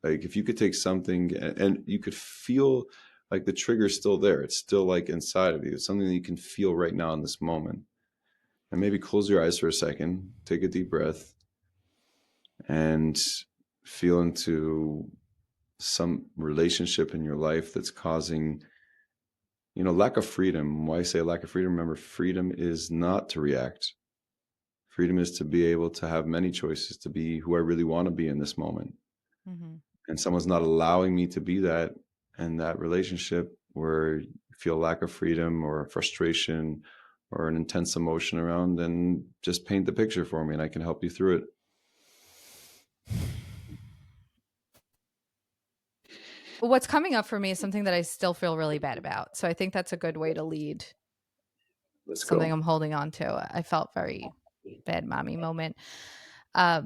like if you could take something and you could feel like the trigger is still there. It's still like inside of you. It's something that you can feel right now in this moment. And maybe close your eyes for a second, take a deep breath, and feel into some relationship in your life that's causing, lack of freedom. Why I say lack of freedom? Remember, freedom is not to react. Freedom is to be able to have many choices, to be who I really want to be in this moment. Mm-hmm. And someone's not allowing me to be that, and that relationship where you feel lack of freedom or frustration or an intense emotion around, then just paint the picture for me and I can help you through it. What's coming up for me is something that I still feel really bad about. So I think that's a good way to lead. Let's Something go. I'm holding on to. I felt very bad mommy moment. It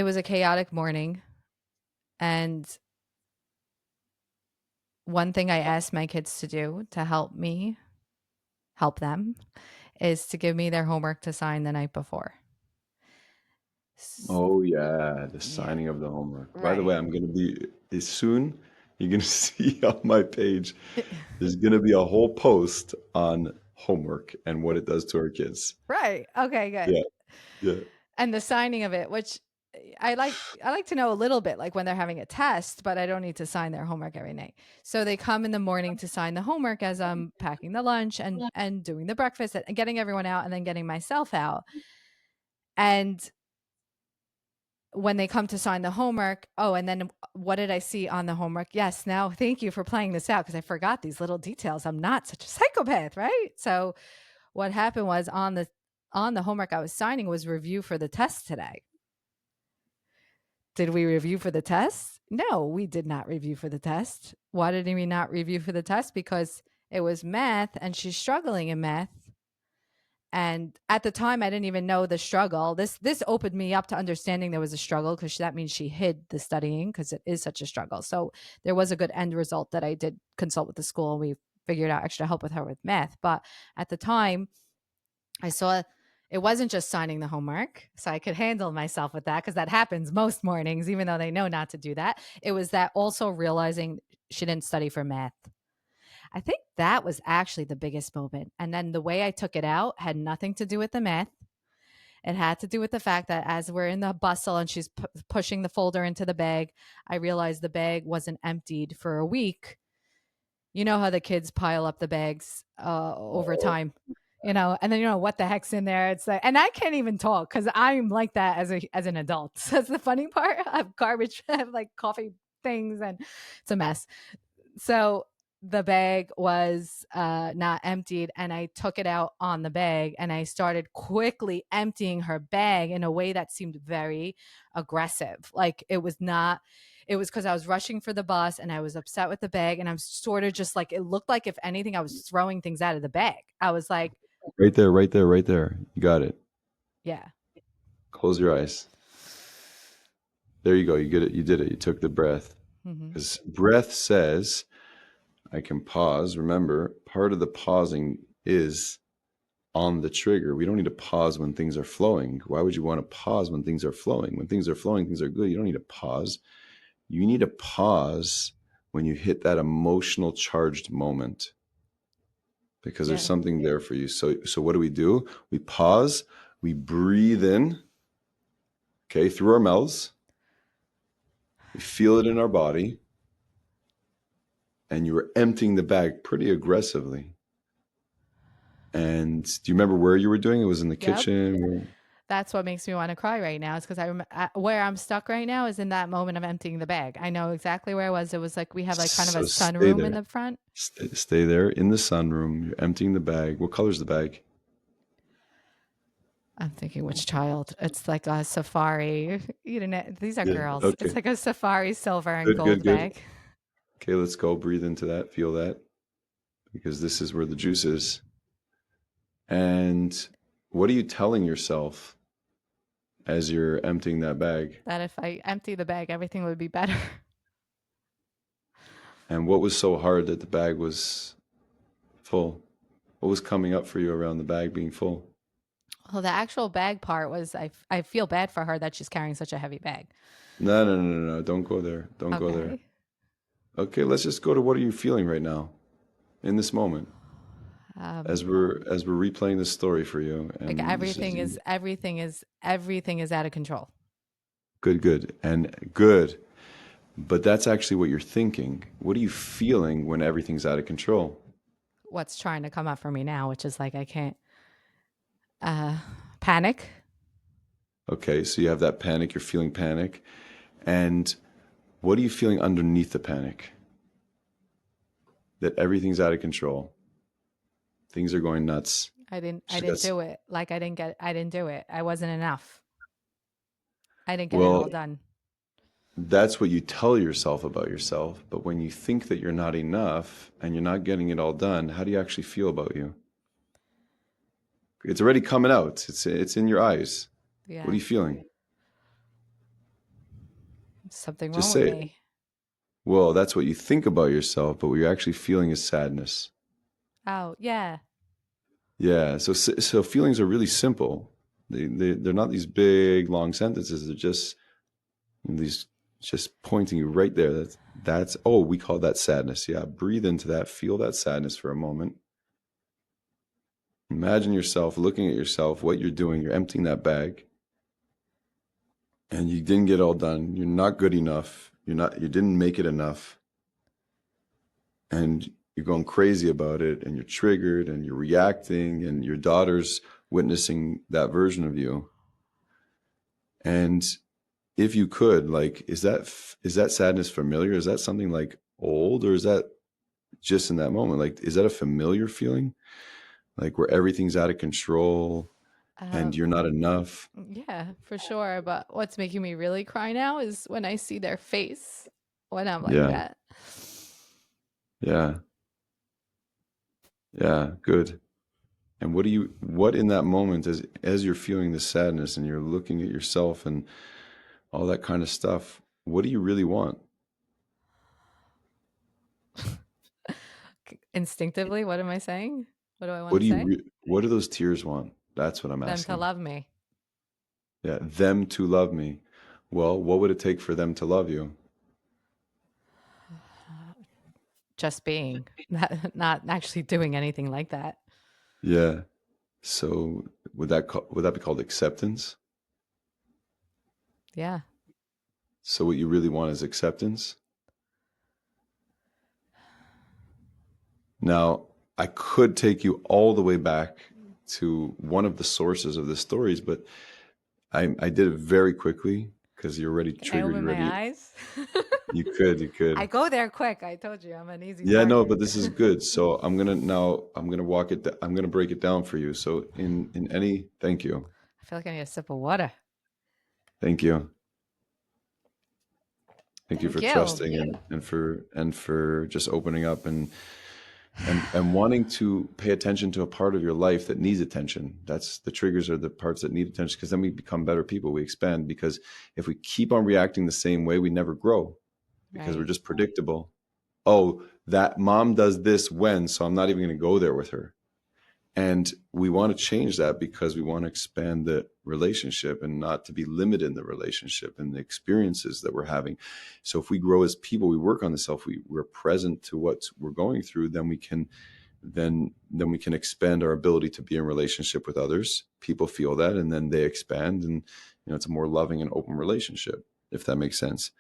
was a chaotic morning, and one thing I asked my kids to do to help me help them is to give me their homework to sign the night before. Oh yeah, the Yeah, signing of the homework. By the way, right. I'm going to be soon. You're going to see on my page, there's going to be a whole post on homework and what it does to our kids. Right. Okay, good. Yeah, yeah. And the signing of it, which I like to know a little bit, like when they're having a test, but I don't need to sign their homework every night. So they come in the morning to sign the homework as I'm packing the lunch and doing the breakfast and getting everyone out and then getting myself out. And when they come to sign the homework, oh, and then what did I see on the homework? Yes, now thank you for playing this out because I forgot these little details. I'm not such a psychopath, right? So what happened was on the homework I was signing was review for the test today. Did we review for the test? No, we did not review for the test. Why did we not review for the test? Because it was math and she's struggling in math. And at the time, I didn't even know the struggle. This opened me up to understanding there was a struggle because that means she hid the studying because it is such a struggle. So there was a good end result that I did consult with the school. We figured out extra help with her with math. But at the time, I saw it wasn't just signing the homework, so I could handle myself with that because that happens most mornings, even though they know not to do that. It was that also realizing she didn't study for math. I think that was actually the biggest moment. And then the way I took it out had nothing to do with the math. It had to do with the fact that as we're in the bustle and she's pushing the folder into the bag, I realized the bag wasn't emptied for a week. You know how the kids pile up the bags over Oh, time, and then what the heck's in there. It's like, and I can't even talk because I'm like that as an adult. So that's the funny part. I have garbage, I have like coffee things, and it's a mess. So the bag was not emptied, and I took it out on the bag, and I started quickly emptying her bag in a way that seemed very aggressive. Like it was not. It was because I was rushing for the bus and I was upset with the bag, and I'm sort of just like, it looked like if anything, I was throwing things out of the bag. I was like, right there, right there, right there. You got it. yeah. Close your eyes. There you go. You get it. You did it. You took the breath. Mm-hmm. Because breath says, I can pause. Remember, part of the pausing is on the trigger. We don't need to pause when things are flowing. Why would you want to pause when things are flowing? When things are flowing, things are good. You don't need to pause. You need to pause when you hit that emotional charged moment, because there's something there for you. So what do? We pause, we breathe in, okay, through our mouths. We feel it in our body. And you were emptying the bag pretty aggressively. And do you remember where you were doing it? Was in the kitchen? That's what makes me want to cry right now. Is because where I'm stuck right now is in that moment of emptying the bag. I know exactly where I was. It was like we have like kind of a So sunroom in the front. Stay there in the sunroom. You're emptying the bag. What color's the bag? I'm thinking which child? It's like a safari. You know, these are girls. Okay. It's like a safari silver and gold Good. bag. Okay, let's go. Breathe into that. Feel that. Because this is where the juice is. And what are you telling yourself as you're emptying that bag? That if I empty the bag, everything would be better. And what was so hard that the bag was full? What was coming up for you around the bag being full? Well, the actual bag part was I feel bad for her that she's carrying such a heavy bag. No. Don't go there. Don't go there. Okay, let's just go to what are you feeling right now in this moment? As we're replaying this story for you. And like everything is out of control. Good. But that's actually what you're thinking. What are you feeling when everything's out of control? What's trying to come up for me now, which is like I can't panic. Okay, so you have that panic, you're feeling panic. And what are you feeling underneath the panic? That everything's out of control. Things are going nuts. I didn't do it. Like I didn't do it. I wasn't enough. I didn't get it all done. That's what you tell yourself about yourself. But when you think that you're not enough and you're not getting it all done, how do you actually feel about you? It's already coming out. It's in your eyes. Yeah. What are you feeling? Something wrong with me. Well, that's what you think about yourself, but what you're actually feeling is sadness. Oh, yeah. Yeah. So feelings are really simple. They're not these big, long sentences. They're just these just pointing you right there. That's we call that sadness. Yeah. Breathe into that. Feel that sadness for a moment. Imagine yourself looking at yourself, what you're doing. You're emptying that bag. And you didn't get all done. You're not good enough. You didn't make it enough. And you're going crazy about it, and you're triggered, and you're reacting, and your daughter's witnessing that version of you. And if you could, like, is that sadness familiar? Is that something like old, or is that just in that moment? Like, is that a familiar feeling? Like where everything's out of control and you're not enough? Yeah, for sure. But what's making me really cry now is when I see their face when I'm like that. Yeah. Yeah, good. And what in that moment, as you're feeling the sadness and you're looking at yourself and all that kind of stuff, what do you really want? Instinctively, what am I saying? What do I want to say? What do those tears want? That's what I'm asking. Them to love me. Yeah, them to love me. Well, what would it take for them to love you? Just being, not actually doing anything like that. Yeah. So would that be called acceptance? Yeah. So what you really want is acceptance? Now, I could take you all the way back to one of the sources of the stories, but I did it very quickly because you're already triggered. Can I open my eyes? You could. I go there quick. I told you I'm an easy Yeah, target. no, but this is good. So I'm gonna break it down for you. So thank you. I feel like I need a sip of water. Thank you. Thank you for trusting and for just opening up and wanting to pay attention to a part of your life that needs attention. That's the triggers are the parts that need attention, because then we become better people. We expand, because if we keep on reacting the same way, we never grow, because we're just predictable. Oh, that mom does this when, so I'm not even going to go there with her. And we want to change that because we want to expand the relationship and not to be limited in the relationship and the experiences that we're having. So if we grow as people, we work on the self, we're present to what we're going through, then we can expand our ability to be in relationship with others. People feel that, and then they expand, and it's a more loving and open relationship, if that makes sense.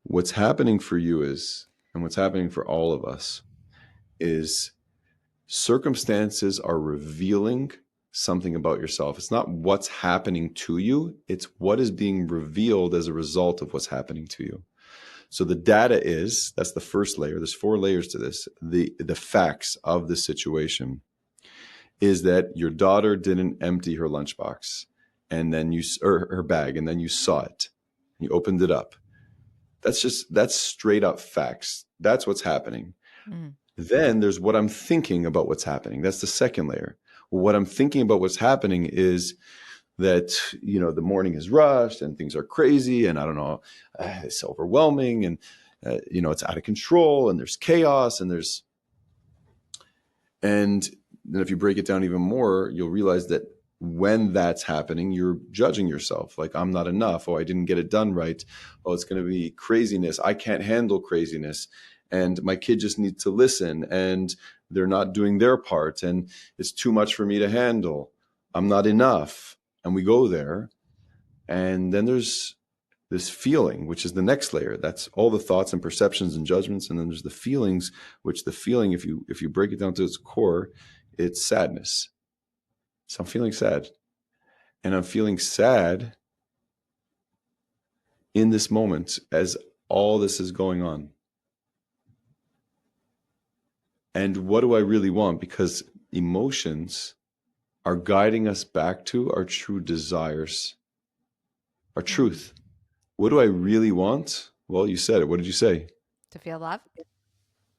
What's happening for you is, and what's happening for all of us is, circumstances are revealing something about yourself. It's not what's happening to you, it's what is being revealed as a result of what's happening to you. So the data that's the first layer. There's 4 layers to this. The facts of the situation is that your daughter didn't empty her lunchbox, and then or her bag, and then you saw it. You opened it up. That's straight up facts. That's what's happening. Then there's what I'm thinking about what's happening. That's the second layer. Well, what I'm thinking about what's happening is that, the morning is rushed and things are crazy, and I don't know, it's overwhelming, and, it's out of control, and there's chaos, and then if you break it down even more, you'll realize that when that's happening, you're judging yourself. Like, I'm not enough. Oh, I didn't get it done right. Oh, it's going to be craziness. I can't handle craziness. And my kid just needs to listen, and they're not doing their part, and it's too much for me to handle. I'm not enough. And we go there. And then there's this feeling, which is the next layer. That's all the thoughts and perceptions and judgments. And then there's the feelings, which the feeling, if you break it down to its core, it's sadness. So I'm feeling sad. And I'm feeling sad in this moment as all this is going on. And what do I really want? Because emotions are guiding us back to our true desires, our truth. What do I really want? Well, you said it. What did you say? To feel love.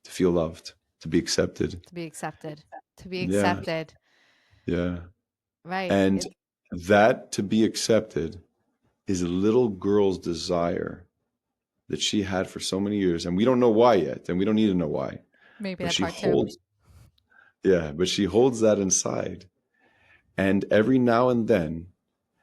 To feel loved, to be accepted. To be accepted. To be Yeah. accepted. Yeah. Right. And that to be accepted is a little girl's desire that she had for so many years. And we don't know why yet. And we don't need to know why. Maybe But that she part holds, but she holds that inside. And every now and then,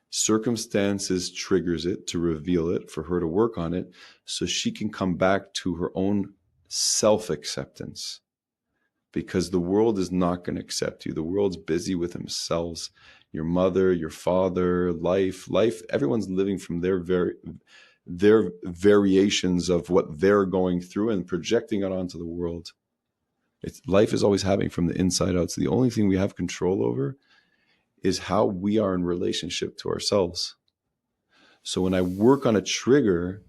circumstances triggers it to reveal it, for her to work on it, so she can come back to her own self-acceptance. Because the world is not going to accept you. The world's busy with themselves. Your mother, your father, life, everyone's living from their variations of what they're going through and projecting it onto the world. Life is always happening from the inside out. So the only thing we have control over is how we are in relationship to ourselves. So when I work on a trigger,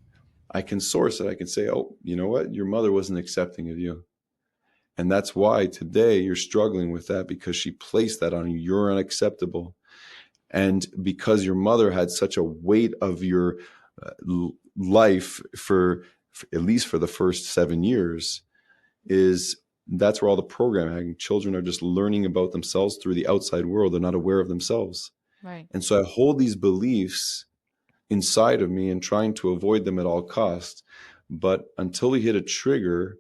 I can source it. I can say, oh, you know what? Your mother wasn't accepting of you. And that's why today you're struggling with that, because she placed that on you. You're unacceptable. And because your mother had such a weight of your life for at least for the first 7 years, that's where all the programming. Children are just learning about themselves through the outside world. They're not aware of themselves. Right. And so I hold these beliefs inside of me and trying to avoid them at all costs. But until we hit a trigger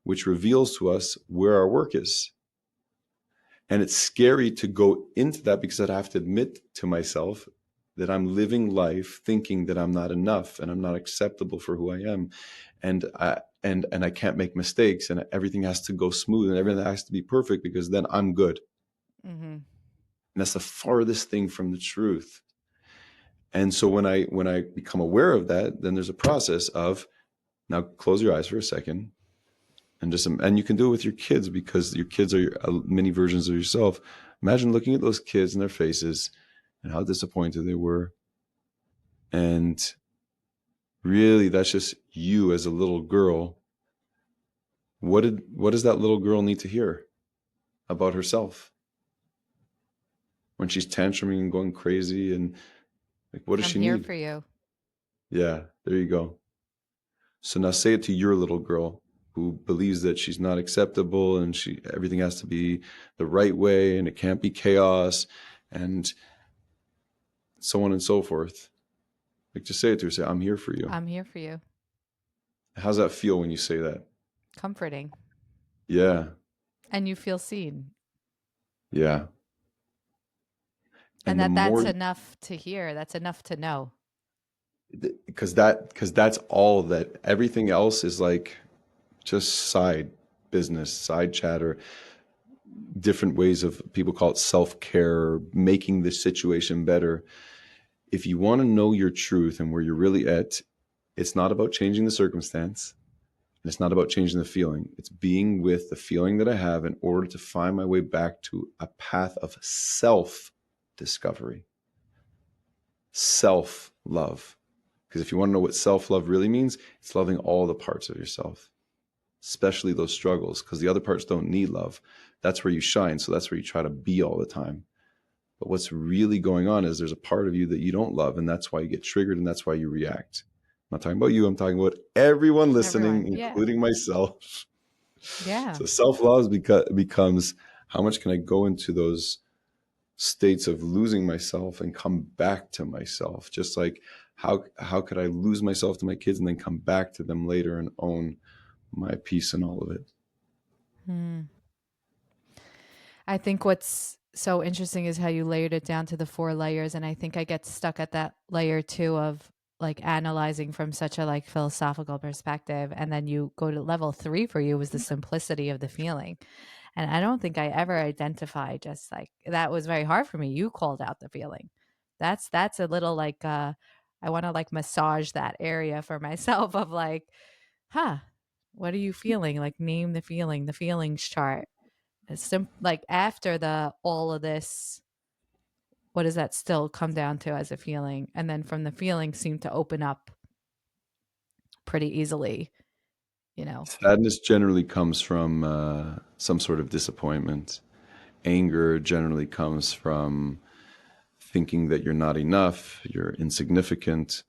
which reveals to us where our work is. And it's scary to go into that, because I'd have to admit to myself that I'm living life thinking that I'm not enough and I'm not acceptable for who I am. And I can't make mistakes, and everything has to go smooth and everything has to be perfect, because then I'm good. Mm-hmm. And that's the farthest thing from the truth. And so when I become aware of that, then there's a process of, now close your eyes for a second. And you can do it with your kids, because your kids are mini versions of yourself. Imagine looking at those kids in their faces and how disappointed they were. And really, that's just you as a little girl. What does that little girl need to hear about herself when she's tantruming and going crazy? And like, what does she need? I'm here for you. Yeah, there you go. So now say it to your little girl who believes that she's not acceptable, and everything has to be the right way, and it can't be chaos, and so on and so forth. Like, just say it to her. Say, I'm here for you. I'm here for you. How's that feel when you say that? Comforting. Yeah. And you feel seen. Yeah. And And the that's more, enough to hear. That's enough to know. because that's all that, everything else is like just side business, side chatter, different ways of, people call it self-care, making the situation better. If you want to know your truth and where you're really at, it's not about changing the circumstance. And it's not about changing the feeling. It's being with the feeling that I have in order to find my way back to a path of self-discovery, self-love. Because if you want to know what self-love really means, it's loving all the parts of yourself, especially those struggles, because the other parts don't need love. That's where you shine. So that's where you try to be all the time. But what's really going on is there's a part of you that you don't love, and that's why you get triggered, and that's why you react. I'm not talking about you. I'm talking about everyone listening, Everyone. Yeah. including myself. Yeah. So self-love becomes, how much can I go into those states of losing myself and come back to myself? Just like how could I lose myself to my kids and then come back to them later and own my peace and all of it? Hmm. I think what's so interesting is how you layered it down to the 4 layers. And I think I get stuck at that layer too of like analyzing from such a like philosophical perspective. And then you go to level 3 for you was the simplicity of the feeling. And I don't think I ever identified just like that was very hard for me. You called out the feeling. That's a little like I want to like massage that area for myself of like, huh, what are you feeling? Like name the feelings chart. Like after the all of this, what does that still come down to as a feeling? And then from the feeling seem to open up pretty easily, you know. Sadness generally comes from some sort of disappointment. Anger generally comes from thinking that you're not enough, you're insignificant.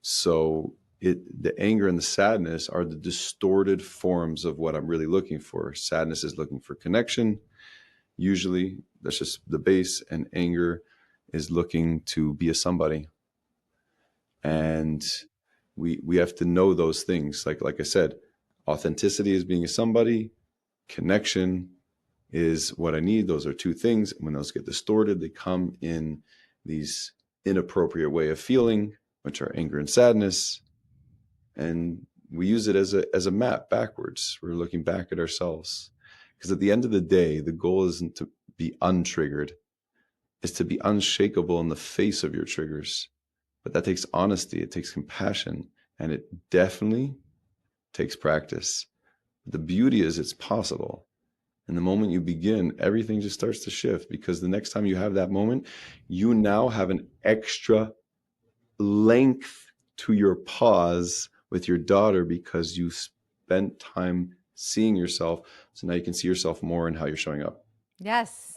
So the anger and the sadness are the distorted forms of what I'm really looking for. Sadness is looking for connection. Usually that's just the base, and anger is looking to be a somebody. And we have to know those things. Like I said, authenticity is being a somebody, connection is what I need. Those are two things. When those get distorted, they come in these inappropriate way of feeling, which are anger and sadness. And we use it as a map backwards. We're looking back at ourselves. Because at the end of the day, the goal isn't to be untriggered, it's to be unshakable in the face of your triggers. But that takes honesty, it takes compassion, and it definitely takes practice. The beauty is it's possible. And the moment you begin, everything just starts to shift, because the next time you have that moment, you now have an extra length to your pause with your daughter because you spent time seeing yourself. So now you can see yourself more in how you're showing up. Yes.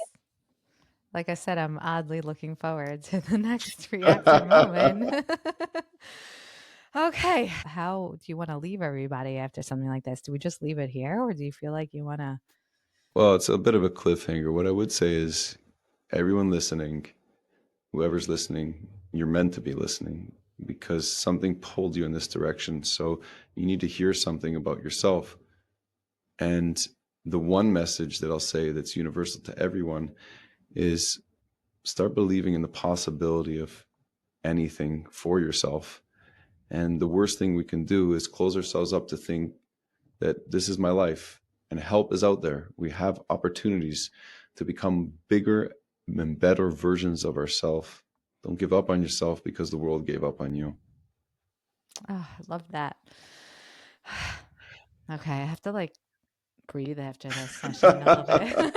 Like I said, I'm oddly looking forward to the next reactive moment. Okay. How do you want to leave everybody after something like this? Do we just leave it here or do you feel like you want to? Well, it's a bit of a cliffhanger. What I would say is, everyone listening, whoever's listening, you're meant to be listening because something pulled you in this direction. So you need to hear something about yourself. And the one message that I'll say that's universal to everyone is, start believing in the possibility of anything for yourself. And the worst thing we can do is close ourselves up to think that this is my life and help is out there. We have opportunities to become bigger and better versions of ourselves. Don't give up on yourself because the world gave up on you. Oh, I love that. Okay. I have to like breathe after this session a little bit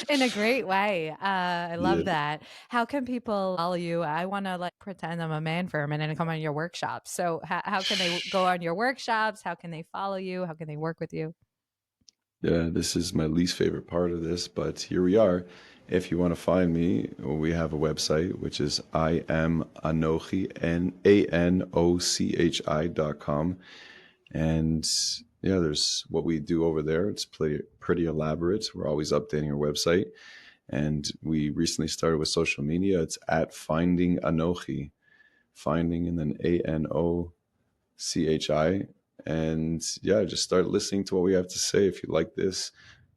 in a great way. I Yeah. love that. How can people follow you? I want to like pretend I'm a man for a minute and come on your workshops. So how can they go on your workshops? How can they follow you? How can they work with you? Yeah, this is my least favorite part of this, but here we are. If you want to find me, we have a website, which is iamanochi, ANOCHI.com. And yeah, there's what we do over there. It's pretty elaborate. We're always updating our website. And we recently started with social media. It's at Finding Anochi, finding and then ANOCHI. And yeah, just start listening to what we have to say. If you like this,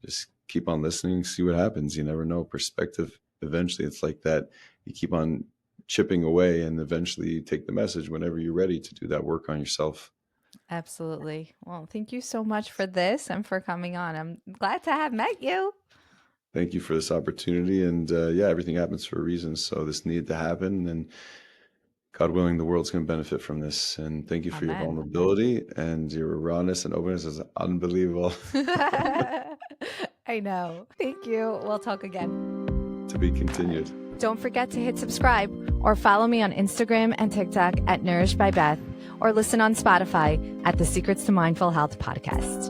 just keep on listening, see what happens. You never know. Perspective, eventually it's like that. You keep on chipping away, and eventually you take the message whenever you're ready to do that work on yourself. Absolutely. Well, thank you so much for this and for coming on. I'm glad to have met you. Thank you for this opportunity. And yeah, everything happens for a reason. So this needed to happen. And God willing, the world's going to benefit from this. And thank you for your Amen. vulnerability, and your rawness and openness is unbelievable. I know. Thank you. We'll talk again. To be continued. Don't forget to hit subscribe or follow me on Instagram and TikTok at Nourished by Beth, or listen on Spotify at the Secrets to Mindful Health podcast.